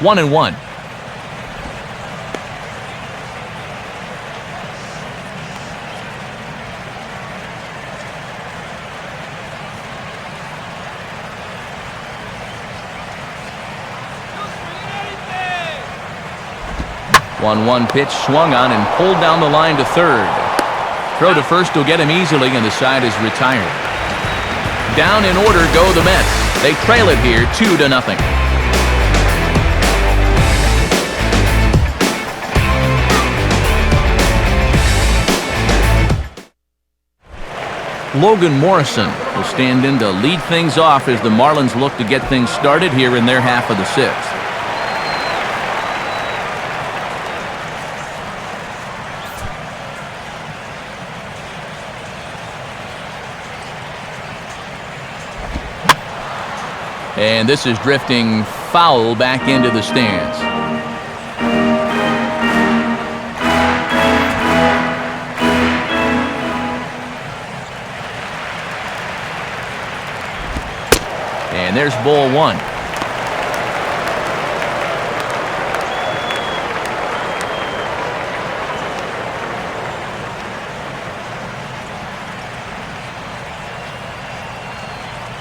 Speaker 1: 1-1. One pitch swung on and pulled down the line to third. Throw to first will get him easily, and the side is retired. Down in order go the Mets. They trail it here 2-0. Logan Morrison will stand in to lead things off as the Marlins look to get things started here in their half of the 6th. And this is drifting foul back into the stands. And there's ball 1.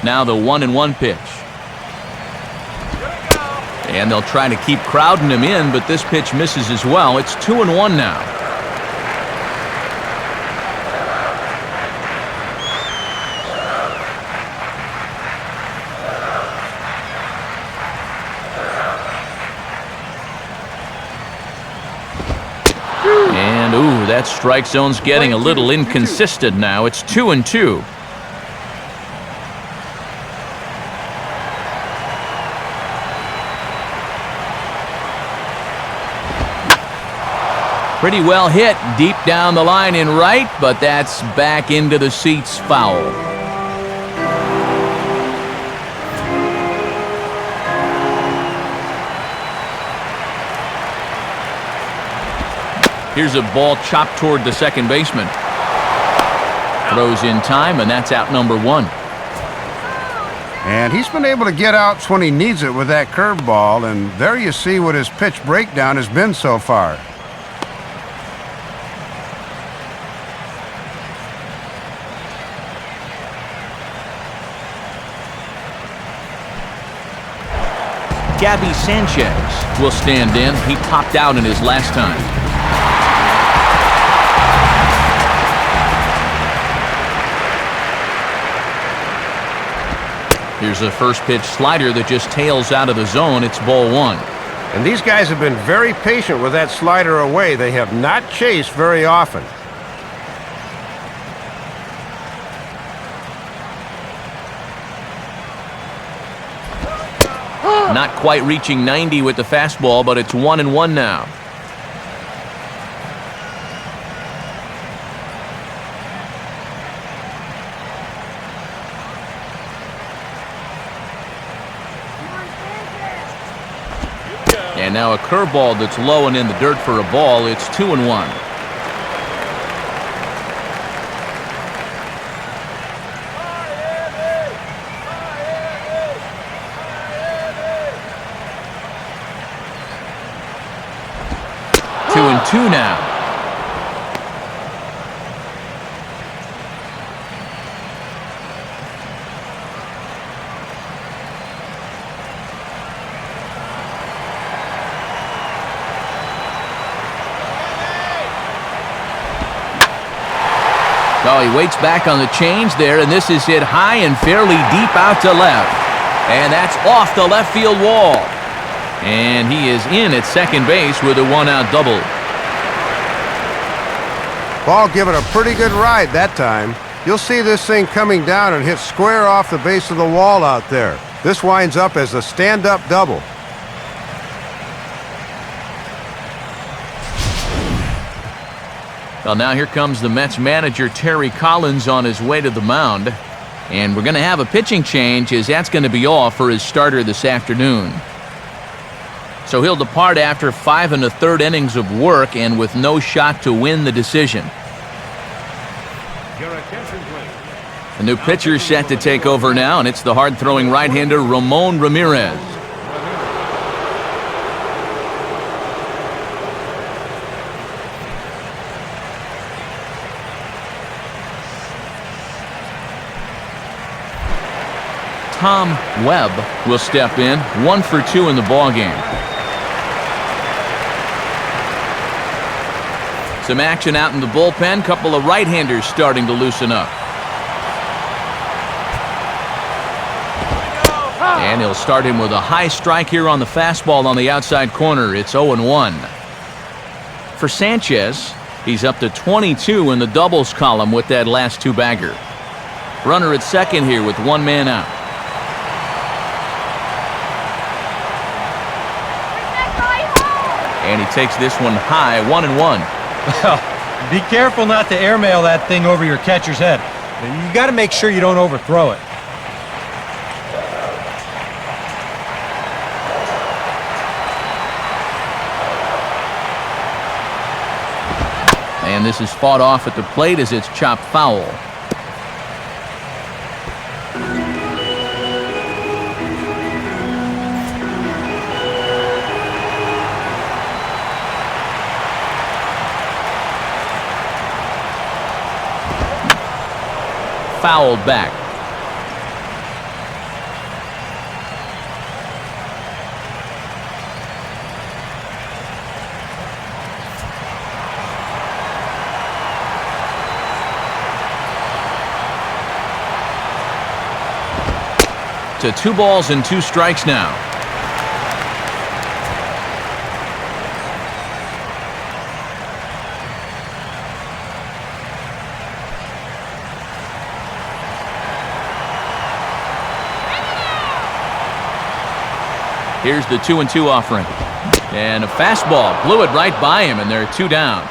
Speaker 1: Now the 1-1 pitch. And they'll try to keep crowding him in, but this pitch misses as well. It's 2-1 now. And, ooh, that strike zone's getting a little inconsistent now. It's 2-2. Pretty well hit deep down the line in right, but that's back into the seats foul. Here's a ball chopped toward the second baseman. Throws in time, and that's out number 1.
Speaker 3: And he's been able to get outs when he needs it with that curveball, and there you see what his pitch breakdown has been so far.
Speaker 1: Gabby Sanchez will stand in. He popped out in his last time. Here's a first pitch slider that just tails out of the zone. It's ball 1.
Speaker 3: And these guys have been very patient with that slider away. They have not chased very often.
Speaker 1: Not quite reaching 90 with the fastball, but it's 1-1 now. And now a curveball that's low and in the dirt for a ball. It's 2-1. Two and two now. Oh, he waits back on the change there, and this is hit high and fairly deep out to left. And that's off the left field wall. And he is in at second base with a one-out double.
Speaker 3: Ball given a pretty good ride that time. You'll see this thing coming down and hit square off the base of the wall out there. This winds up as a stand-up double.
Speaker 1: Well, now here comes the Mets manager, Terry Collins, on his way to the mound. And we're going to have a pitching change, as that's going to be all for his starter this afternoon. So he'll depart after 5 1/3 innings of work and with no shot to win the decision. The new pitcher is set to take over now, and it's the hard-throwing right-hander Ramon Ramirez. Tom Webb will step in, 1 for 2 in the ballgame. Some action out in the bullpen. Couple of right-handers starting to loosen up. And he'll start him with a high strike here on the fastball on the outside corner. It's 0-1. For Sanchez, he's up to 22 in the doubles column with that last two-bagger. Runner at second here with one man out. And he takes this one high, 1-1.
Speaker 4: Well, be careful not to airmail that thing over your catcher's head. You got to make sure you don't overthrow it.
Speaker 1: And this is fought off at the plate as it's chopped foul. Fouled back. To 2 balls and 2 strikes now. Here's the 2-2 offering. And a fastball blew it right by him, and they're 2 down.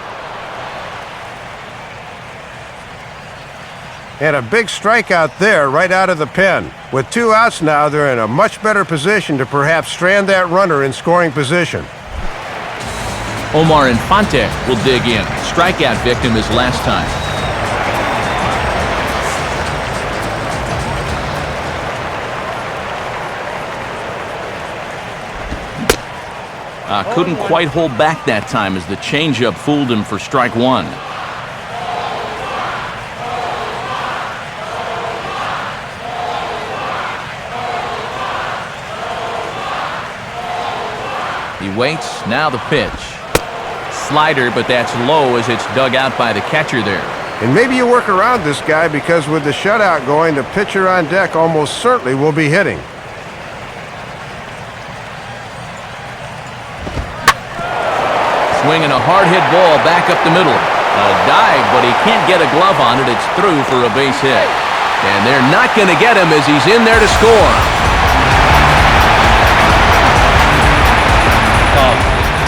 Speaker 3: And a big strikeout there right out of the pen. With 2 outs now, they're in a much better position to perhaps strand that runner in scoring position.
Speaker 1: Omar Infante will dig in. Strikeout victim his last time. Couldn't quite hold back that time as the changeup fooled him for strike 1. He waits, now the pitch. Slider, but that's low as it's dug out by the catcher there.
Speaker 3: And maybe you work around this guy because with the shutout going, the pitcher on deck almost certainly will be hitting.
Speaker 1: Swinging a hard-hit ball back up the middle. A dive, but he can't get a glove on it. It's through for a base hit. And they're not going to get him as he's in there to score.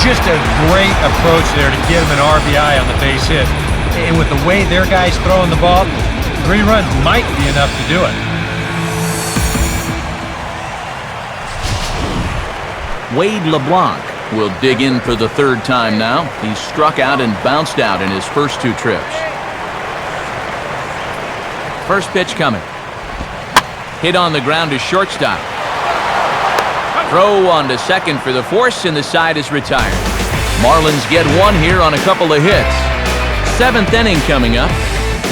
Speaker 4: Just a great approach there to get him an RBI on the base hit. And with the way their guy's throwing the ball, 3 runs might be enough to do it.
Speaker 1: Wade LeBlanc will dig in for the third time now. He struck out and bounced out in his first 2 trips. First pitch coming. Hit on the ground to shortstop. Throw on to second for the force, and the side is retired. Marlins get 1 here on a couple of hits. 7th inning coming up.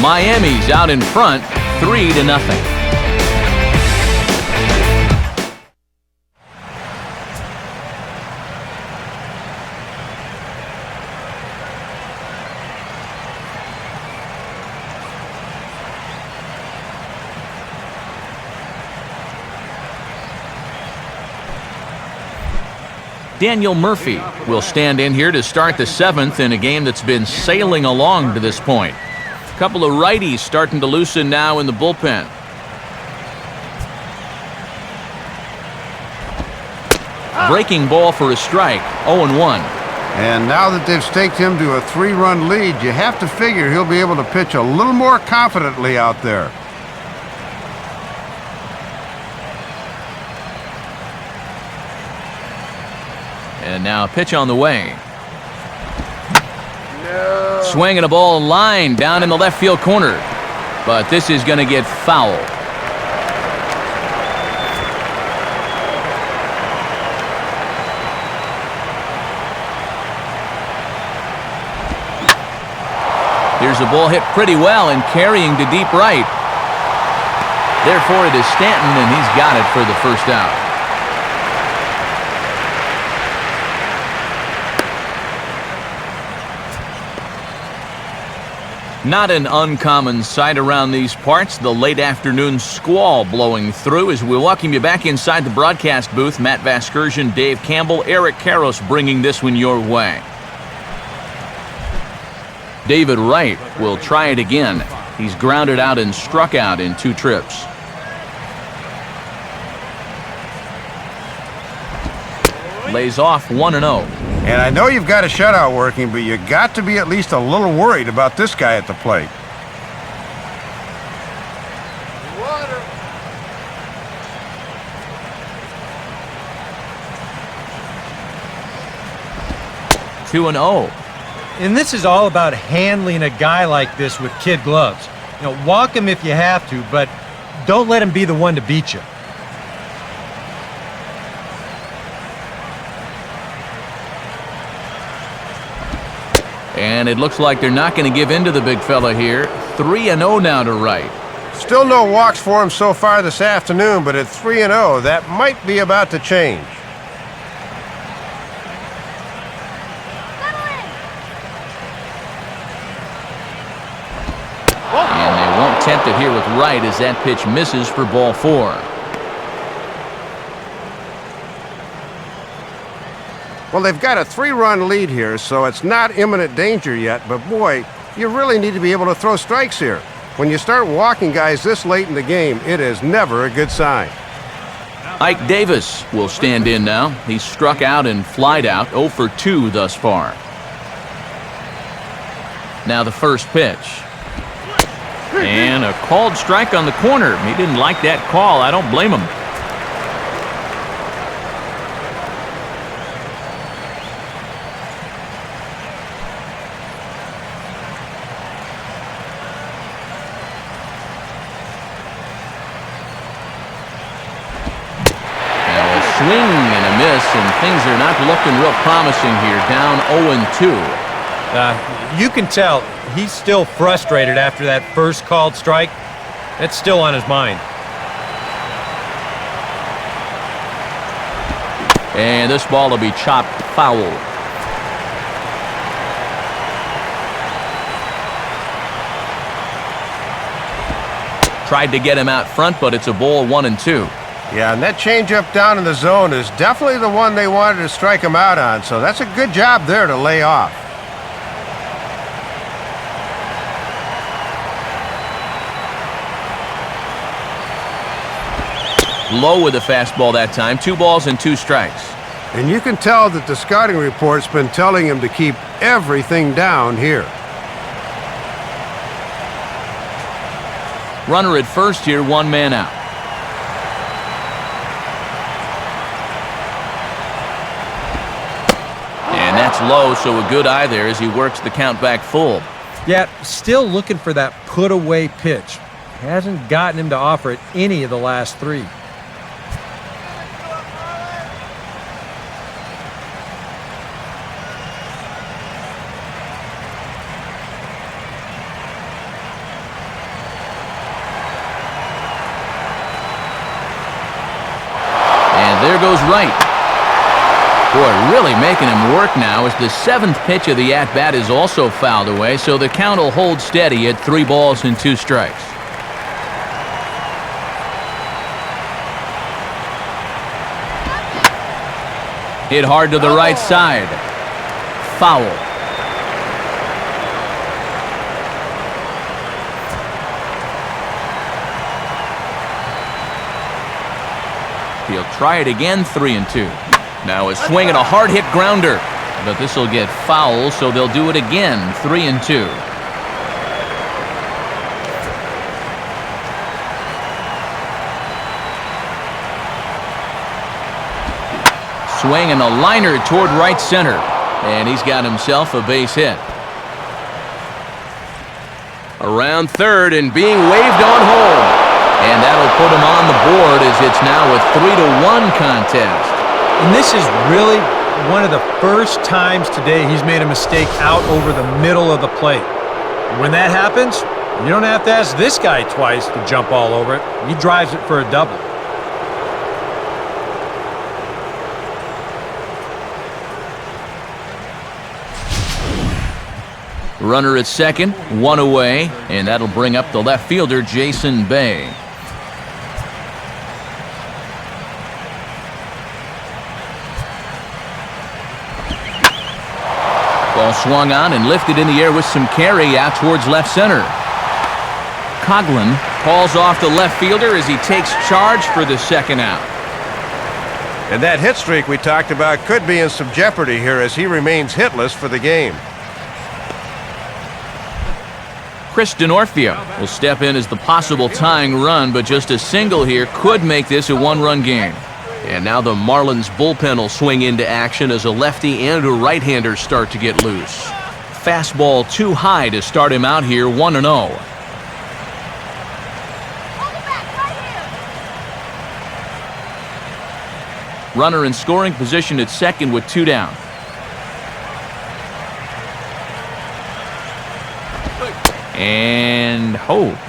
Speaker 1: Miami's out in front, 3-0. Daniel Murphy will stand in here to start the 7th in a game that's been sailing along to this point. A couple of righties starting to loosen now in the bullpen. Breaking ball for a strike, 0-1.
Speaker 3: And now that they've staked him to a 3-run lead, you have to figure he'll be able to pitch a little more confidently out there.
Speaker 1: And now a pitch on the way. No. Swinging a ball line down in the left field corner. But this is going to get foul. Here's a ball hit pretty well and carrying to deep right. Therefore it is Stanton, and he's got it for the first out. Not an uncommon sight around these parts, the late afternoon squall blowing through. As we welcome you back inside the broadcast booth, Matt Vasgersian, Dave Campbell, Eric Karros bringing this one your way. David Wright will try it again. He's grounded out and struck out in 2 trips. Lays off 1-0.
Speaker 3: And I know you've got a shutout working, but you got to be at least a little worried about this guy at the plate.
Speaker 2: Water.
Speaker 1: 2-0.
Speaker 4: And this is all about handling a guy like this with kid gloves. You know, walk him if you have to, but don't let him be the one to beat you.
Speaker 1: And it looks like they're not going to give in to the big fella here. 3-0 now to Wright.
Speaker 3: Still no walks for him so far this afternoon, but at 3-0, that might be about to change.
Speaker 1: And they won't tempt it here with Wright as that pitch misses for ball 4.
Speaker 3: Well, they've got a 3-run lead here, so it's not imminent danger yet, but boy, you really need to be able to throw strikes here. When you start walking guys this late in the game, it is never a good sign.
Speaker 1: Ike Davis will stand in now. He's struck out and flied out, 0 for 2 thus far. Now the first pitch. And a called strike on the corner. He didn't like that call. I don't blame him. Swing and a miss, and things are not looking real promising here. Down 0-2.
Speaker 4: You can tell he's still frustrated after that first called strike. That's still on his mind.
Speaker 1: And this ball will be chopped foul. Tried to get him out front, but it's a ball 1-2.
Speaker 3: Yeah, and that changeup down in the zone is definitely the one they wanted to strike him out on, so that's a good job there to lay off.
Speaker 1: Low with the fastball that time. 2 balls and 2 strikes.
Speaker 3: And you can tell that the scouting report's been telling him to keep everything down here.
Speaker 1: Runner at first here, 1 man out. It's low, so a good eye there as he works the count back full.
Speaker 4: Yeah, still looking for that put-away pitch. Hasn't gotten him to offer it any of the last 3.
Speaker 1: And there goes right. Boy, really making him work now as the 7th pitch of the at-bat is also fouled away, so the count will hold steady at 3 balls and 2 strikes. Hit hard to the right side. Foul. He'll try it again, 3-2. Now a swing and a hard-hit grounder. But this will get foul, so they'll do it again, 3-2. Swing and a liner toward right center. And he's got himself a base hit. Around third and being waved on home. And that'll put him on the board as it's now a 3-1 contest.
Speaker 4: And this is really one of the first times today he's made a mistake out over the middle of the plate. When that happens, you don't have to ask this guy twice to jump all over it. He drives it for a double.
Speaker 1: Runner at second, 1 away, and that'll bring up the left fielder, Jason Bay. Ball swung on and lifted in the air with some carry out towards left center. Coughlin calls off the left fielder as he takes charge for the 2nd out.
Speaker 3: And that hit streak we talked about could be in some jeopardy here as he remains hitless for the game.
Speaker 1: Chris Denorfia will step in as the possible tying run, but just a single here could make this a 1-run game. And now the Marlins bullpen will swing into action as a lefty and a right-hander start to get loose. Fastball too high to start him out here, 1-0. Runner in scoring position at second with 2 down. And,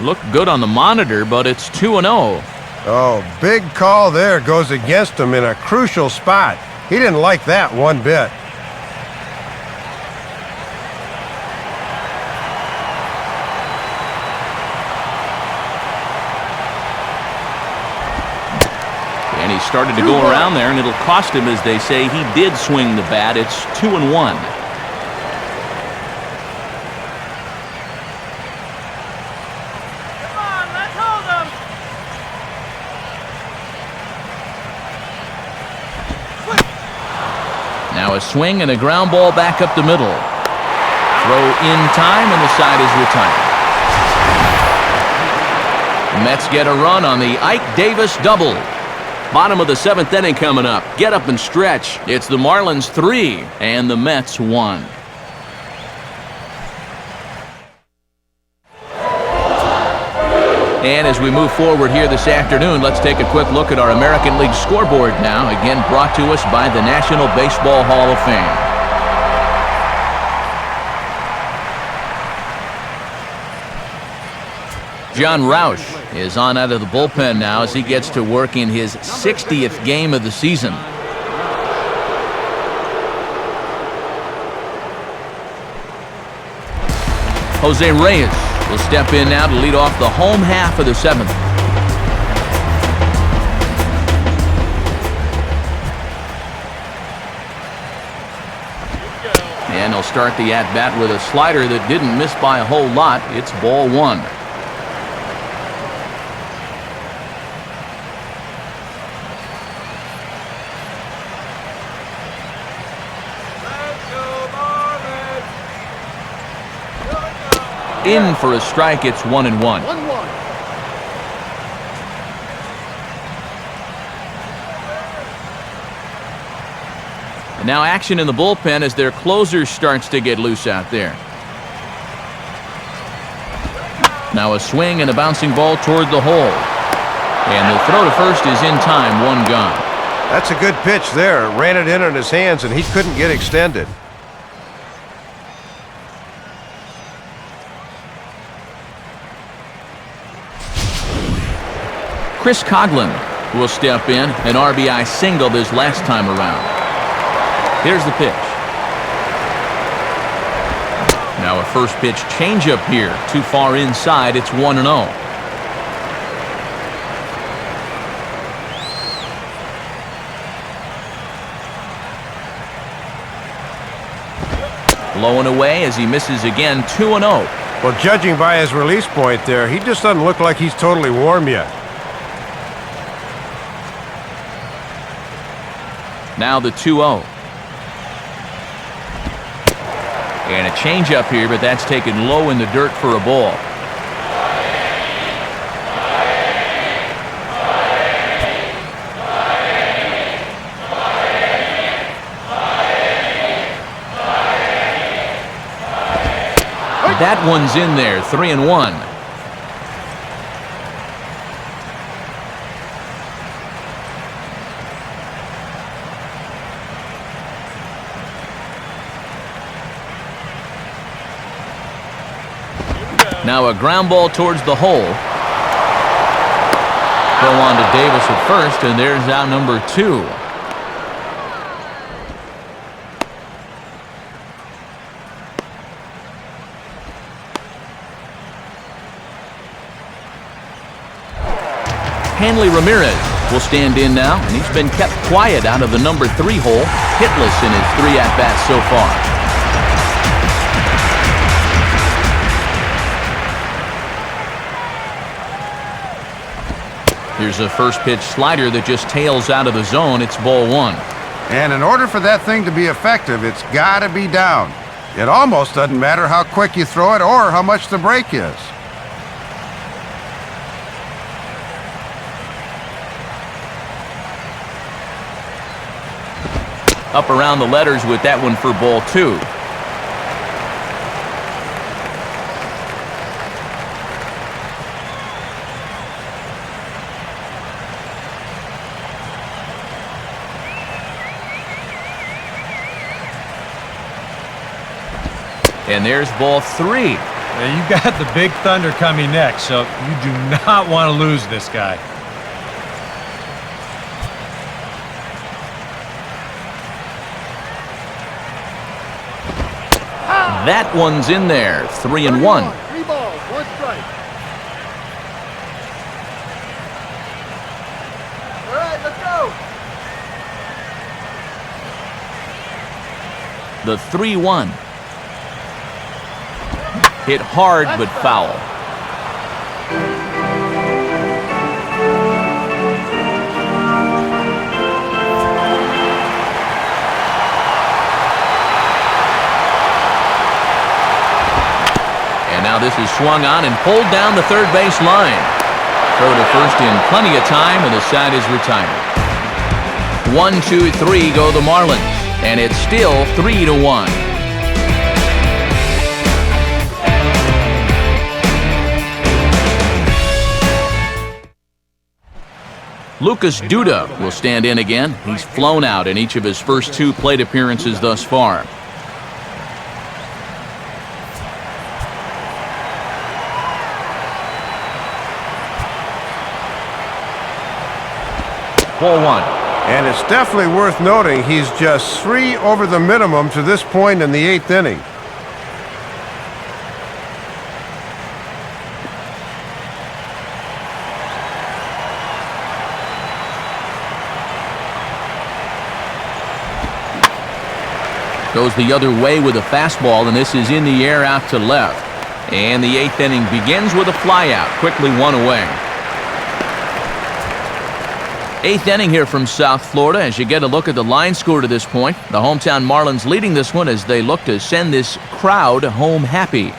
Speaker 1: looked good on the monitor, but it's 2-0.
Speaker 3: Oh, big call there goes against him in a crucial spot. He didn't like that one bit.
Speaker 1: And he started to go around there, and it'll cost him, as they say. He did swing the bat. It's 2-1. Now a swing and a ground ball back up the middle. Throw in time, and the side is retired. The Mets get a run on the Ike Davis double. Bottom of the 7th inning coming up. Get up and stretch. It's the Marlins 3 and the Mets 1. And as we move forward here this afternoon, let's take a quick look at our American League scoreboard now, again brought to us by the National Baseball Hall of Fame. John Roush is on out of the bullpen now as he gets to work in his 60th game of the season. Jose Reyes will step in now to lead off the home half of the 7th. And he'll start the at-bat with a slider that didn't miss by a whole lot. It's ball 1. In for a strike, it's 1-1. And now action in the bullpen as their closer starts to get loose out there. Now a swing and a bouncing ball toward the hole. And the throw to first is in time, one gone.
Speaker 5: That's a good pitch there. Ran it in on his hands, and he couldn't get extended.
Speaker 1: Chris Coghlan will step in, an RBI single this last time around. Here's the pitch. Now a first pitch changeup here. Too far inside, it's 1-0. Blowing away as he misses again, 2-0.
Speaker 5: Well, judging by his release point there, he just doesn't look like he's totally warm yet.
Speaker 1: Now the 2-0. And a changeup here, but that's taken low in the dirt for a ball. That one's in there, 3-1. Now a ground ball towards the hole. Throw on to Davis at first, and there's out number 2. Hanley Ramirez will stand in now, and he's been kept quiet out of the number 3 hole, hitless in his 3 at-bats so far. Here's a first pitch slider that just tails out of the zone. It's ball 1.
Speaker 3: And in order for that thing to be effective, it's got to be down. It almost doesn't matter how quick you throw it or how much the break is.
Speaker 1: Up around the letters with that one for ball 2. And there's ball 3.
Speaker 4: Now you got the big thunder coming next, so you do not want to lose this guy.
Speaker 1: That one's in there, 3-1.
Speaker 2: 3 balls, 1 strike. All right, let's go.
Speaker 1: The 3-1. Hit hard but foul. And now this is swung on and pulled down the third base line. Throw to first in plenty of time, and the side is retired. 1, 2, 3 go the Marlins, and it's still 3-1. Lucas Duda will stand in again. He's flown out in each of his first 2 plate appearances thus far. Ball 1.
Speaker 5: And it's definitely worth noting he's just 3 over the minimum to this point in the 8th inning.
Speaker 1: Goes the other way with a fastball, and this is in the air out to left. And the 8th inning begins with a flyout, quickly 1 away. 8th inning here from South Florida as you get a look at the line score to this point. The hometown Marlins leading this one as they look to send this crowd home happy.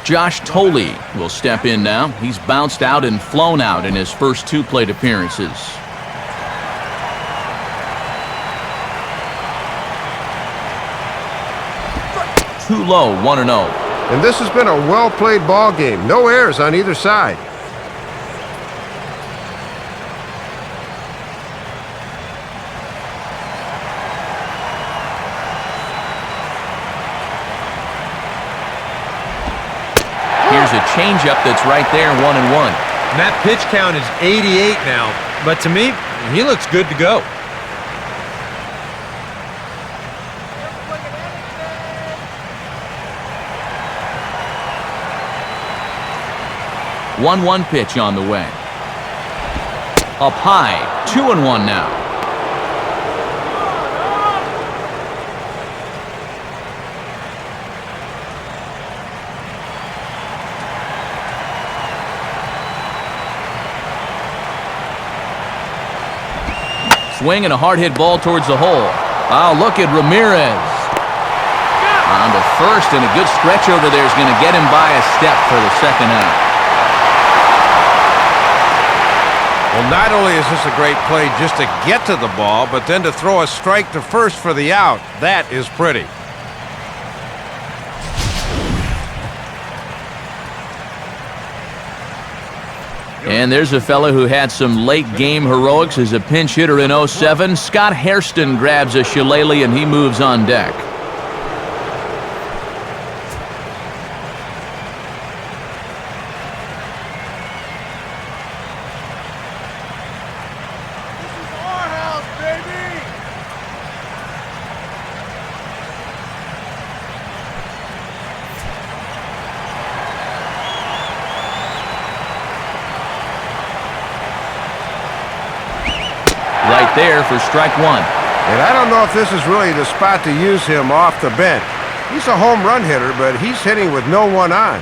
Speaker 1: Josh Tolley will step in now. He's bounced out and flown out in his first 2 plate appearances. Too low, 1-0.
Speaker 5: And this has been a well-played ball game. No errors on either side.
Speaker 1: Here's a changeup that's right there, 1-1.
Speaker 4: And that pitch count is 88 now. But to me, he looks good to go.
Speaker 1: One pitch on the way. Up high, 2-1 now. Swing and a hard hit ball towards the hole. Oh, look at Ramirez. On to first, and a good stretch over there is going to get him by a step for the second out.
Speaker 3: Well, not only is this a great play just to get to the ball, but then to throw a strike to first for the out. That is pretty.
Speaker 1: And there's a fellow who had some late game heroics as a pinch hitter in 07. Scott Hairston grabs a shillelagh and he moves on deck.
Speaker 2: Our house, baby!
Speaker 1: Right there for strike 1.
Speaker 5: And I don't know if this is really the spot to use him off the bench. He's a home run hitter, but he's hitting with no one on.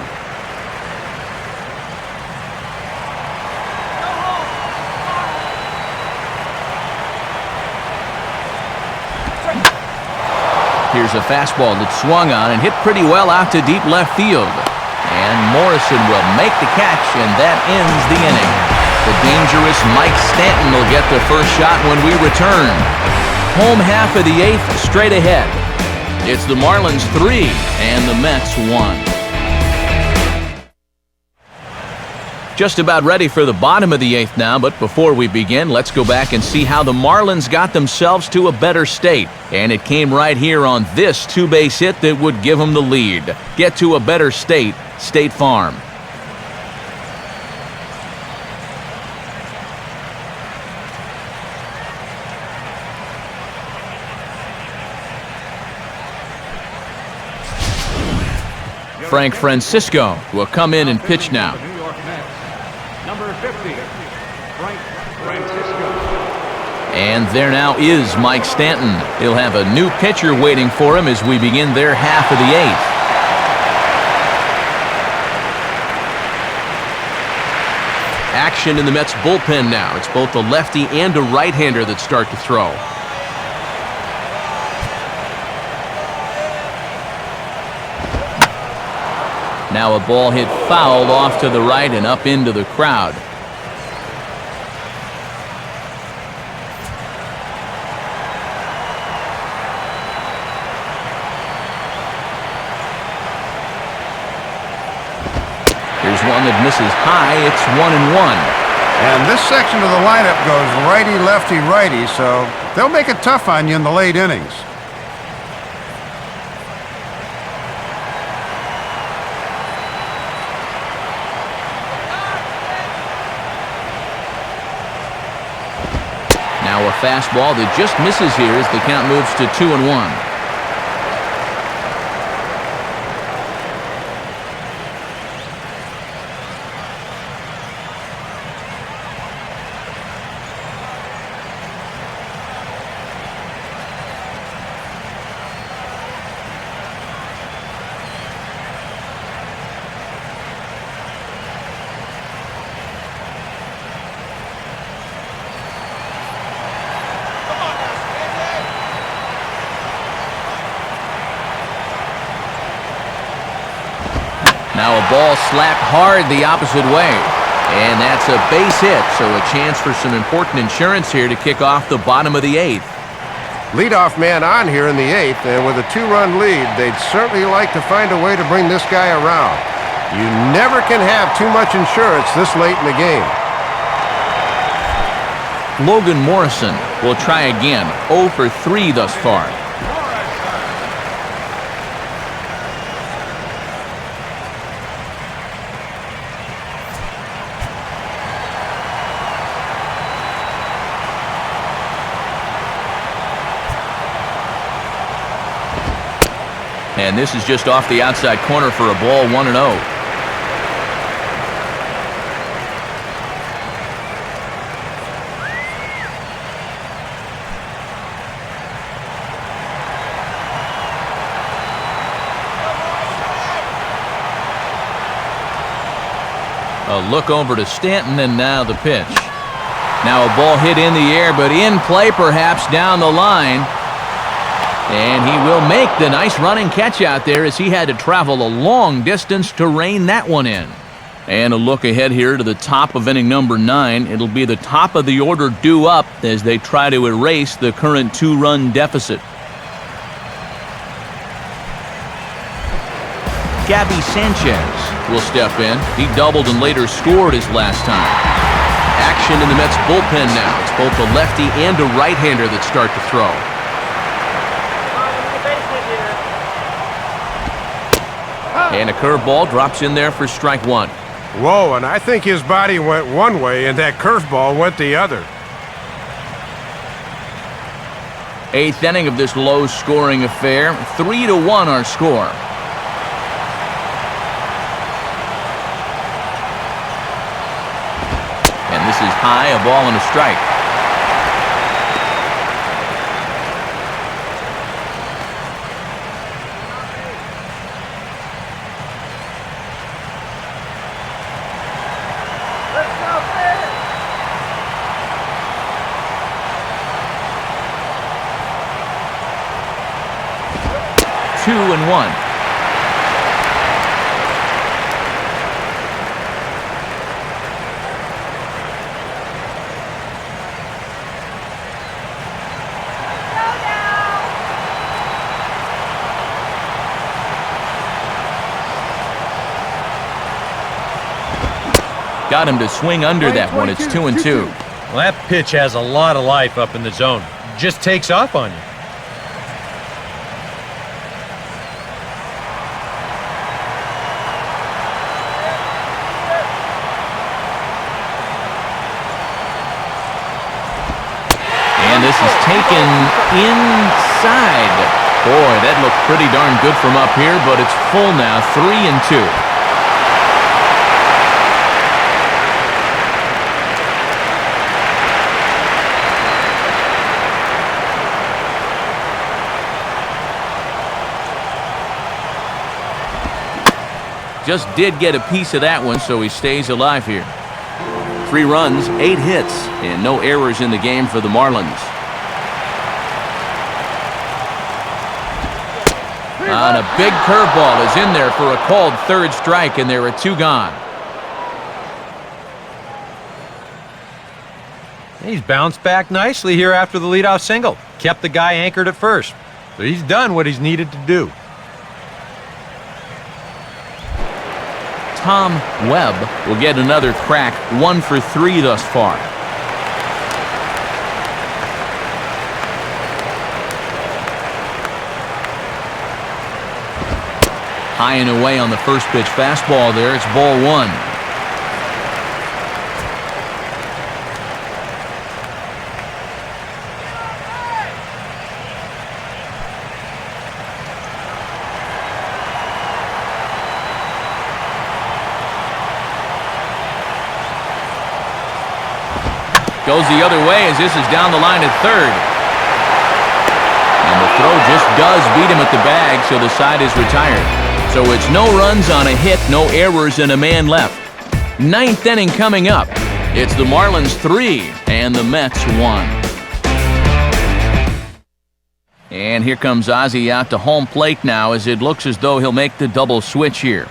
Speaker 1: Here's a fastball that swung on and hit pretty well out to deep left field. And Morrison will make the catch, and that ends the inning. The dangerous Mike Stanton will get the first shot when we return. Home half of the 8th straight ahead. It's the Marlins 3 and the Mets 1. Just about ready for the bottom of the 8th now, but before we begin, let's go back and see how the Marlins got themselves to a better state. And it came right here on this 2-base hit that would give them the lead. Get to a better state, State Farm. Frank Francisco will come in and pitch now.
Speaker 6: Number 50, Frank Francisco.
Speaker 1: And there now is Mike Stanton. He'll have a new pitcher waiting for him as we begin their half of the 8th. Action in the Mets bullpen now. It's both a lefty and a right-hander that start to throw. Now a ball hit foul off to the right and up into the crowd. Here's one that misses high. It's 1-1.
Speaker 3: And this section of the lineup goes righty, lefty, righty, so they'll make it tough on you in the late innings.
Speaker 1: Now a fastball that just misses here as the count moves to 2-1. ball slapped hard the opposite way. And that's a base hit, so a chance for some important insurance here to kick off the bottom of the 8th.
Speaker 5: Leadoff man on here in the 8th, and with a 2-run lead, they'd certainly like to find a way to bring this guy around. You never can have too much insurance this late in the game.
Speaker 1: Logan Morrison will try again, 0 for 3 thus far. And this is just off the outside corner for a ball, 1-0. A look over to Stanton, and now the pitch. Now a ball hit in the air, but in play perhaps down the line. And he will make the nice running catch out there as he had to travel a long distance to rein that one in. And a look ahead here to the top of inning number 9. It'll be the top of the order due up as they try to erase the current 2-run deficit. Gabby Sanchez will step in. He doubled and later scored his last time. Action in the Mets bullpen now. It's both a lefty and a right-hander that start to throw. And a curveball drops in there for strike 1.
Speaker 5: Whoa, and I think his body went one way and that curveball went the other.
Speaker 1: 8th inning of this low-scoring affair. 3-1 our score. And this is high, a ball and a strike. Two and one. Got him to swing under that one. It's 2-2.
Speaker 4: Well, that pitch has a lot of life up in the zone. Just takes off on you.
Speaker 1: And this is taken inside. Boy, that looked pretty darn good from up here, but it's full now, 3-2. Just did get a piece of that one, so he stays alive here. 3 runs, 8 hits, and no errors in the game for the Marlins. And a big curveball is in there for a called 3rd strike, and there are 2 gone.
Speaker 4: He's bounced back nicely here after the leadoff single. Kept the guy anchored at first. So he's done what he's needed to do.
Speaker 1: Tom Webb will get another crack, 1 for 3 thus far. High and away on the first pitch fastball there. It's ball 1. Goes the other way as this is down the line at 3rd. And the throw just does beat him at the bag, so the side is retired. So it's no runs on a hit, no errors, and a man left. 9th inning coming up. It's the Marlins 3 and the Mets 1. And here comes Ozzie out to home plate now as it looks as though he'll make the double switch here.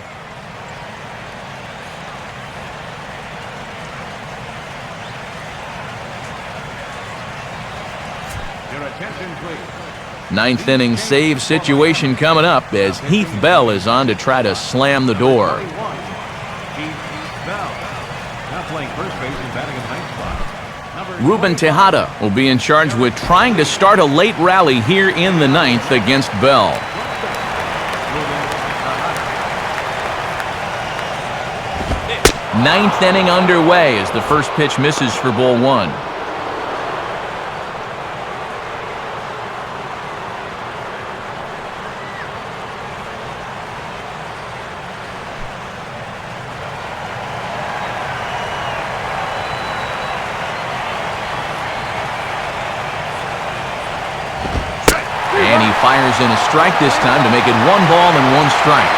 Speaker 6: Your attention, please.
Speaker 1: Ninth inning save situation coming up as Heath Bell is on to try to slam the door.
Speaker 6: 21, Heath Bell. Now playing first base and batting in ninth spot. Number
Speaker 1: Ruben
Speaker 6: 25.
Speaker 1: Tejada will be in charge with trying to start a late rally here in the ninth against Bell. Ninth inning underway as the first pitch misses for ball one. And he fires in a strike this time to make it 1 ball and 1 strike.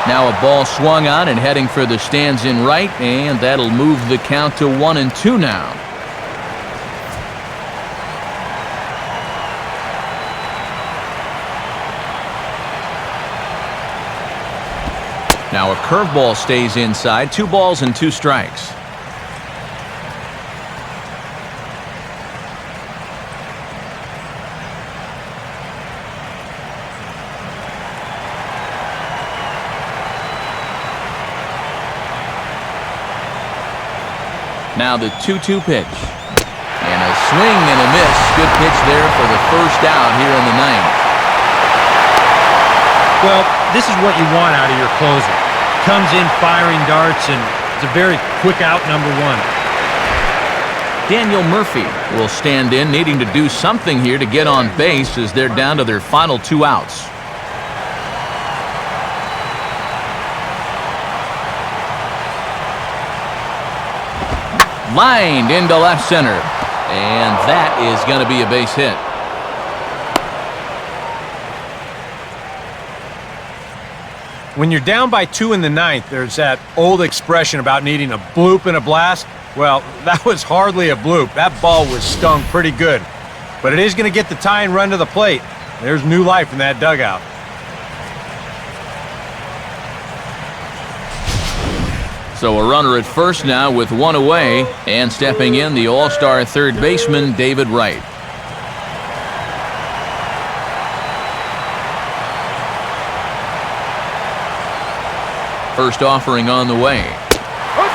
Speaker 1: Now a ball swung on and heading for the stands in right, and that'll move the count to 1-2 now. Now a curveball stays inside, 2 balls and 2 strikes. Now the 2-2 pitch. And a swing and a miss. Good pitch there for the first out here in the ninth.
Speaker 4: Well, this is what you want out of your closer. Comes in firing darts, and it's a very quick out, number 1.
Speaker 1: Daniel Murphy will stand in, needing to do something here to get on base as they're down to their final 2 outs. Lined into left center. And that is going to be a base hit.
Speaker 4: When you're down by 2 in the ninth, there's that old expression about needing a bloop and a blast. Well, that was hardly a bloop. That ball was stung pretty good. But it is going to get the tying run to the plate. There's new life in that dugout.
Speaker 1: So a runner at first now with 1 away, and stepping in the all-star third baseman David Wright. First offering on the way.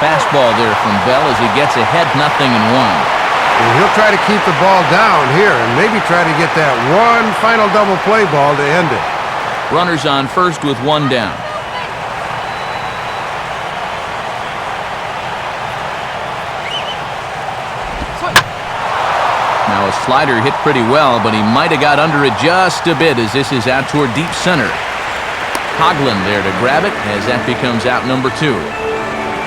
Speaker 1: Fastball there from Bell as he gets ahead 0-1.
Speaker 5: And he'll try to keep the ball down here and maybe try to get that one final double play ball to end it.
Speaker 1: Runners on first with 1 down. Now a slider hit pretty well, but he might have got under it just a bit as this is out toward deep center. Coughlin there to grab it as that becomes out number 2.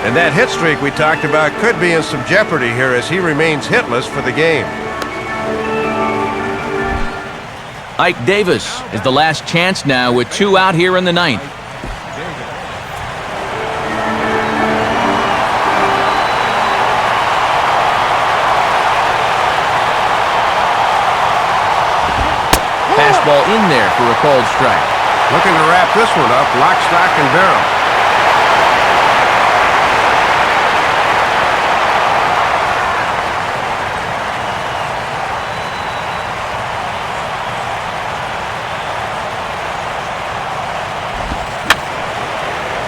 Speaker 5: And that hit streak we talked about could be in some jeopardy here as he remains hitless for the game.
Speaker 1: Ike Davis is the last chance now with 2 out here in the ninth. Fastball in there for a called strike.
Speaker 5: Looking to wrap this one up, lock, stock, and barrel.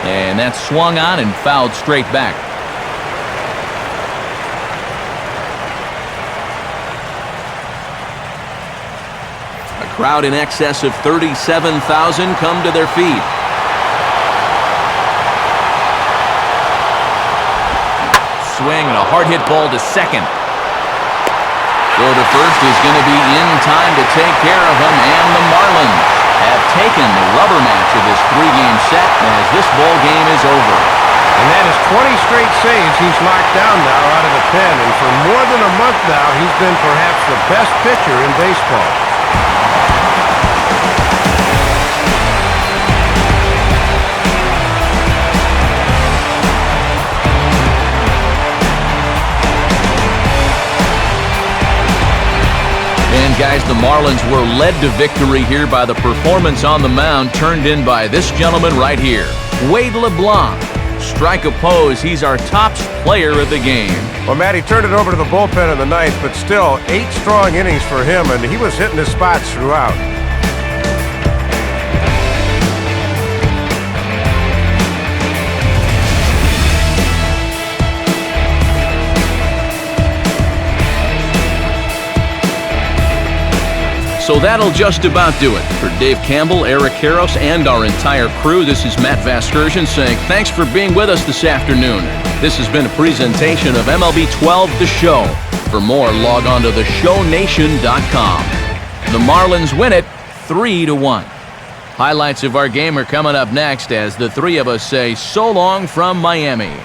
Speaker 1: And that's swung on and fouled straight back. A crowd in excess of 37,000 come to their feet. Swing and a hard hit ball to second. Throw to first is going to be in time to take care of him, and the Marlins have taken the rubber match of this 3-game set as this ball game is over.
Speaker 5: And that is 20 straight saves he's locked down now out of the pen, and for more than a month now he's been perhaps the best pitcher in baseball.
Speaker 1: guys, the Marlins were led to victory here by the performance on the mound turned in by this gentleman right here, Wade LeBlanc. Strike a pose, he's our top player of the game.
Speaker 5: Well, Matt, he turned it over to the bullpen in the ninth, but still 8 strong innings for him, and he was hitting his spots throughout.
Speaker 1: So that'll just about do it. For Dave Campbell, Eric Karros, and our entire crew, this is Matt Vasgersian saying thanks for being with us this afternoon. This has been a presentation of MLB 12 The Show. For more, log on to theshownation.com. The Marlins win it 3-1. Highlights of our game are coming up next as the three of us say so long from Miami.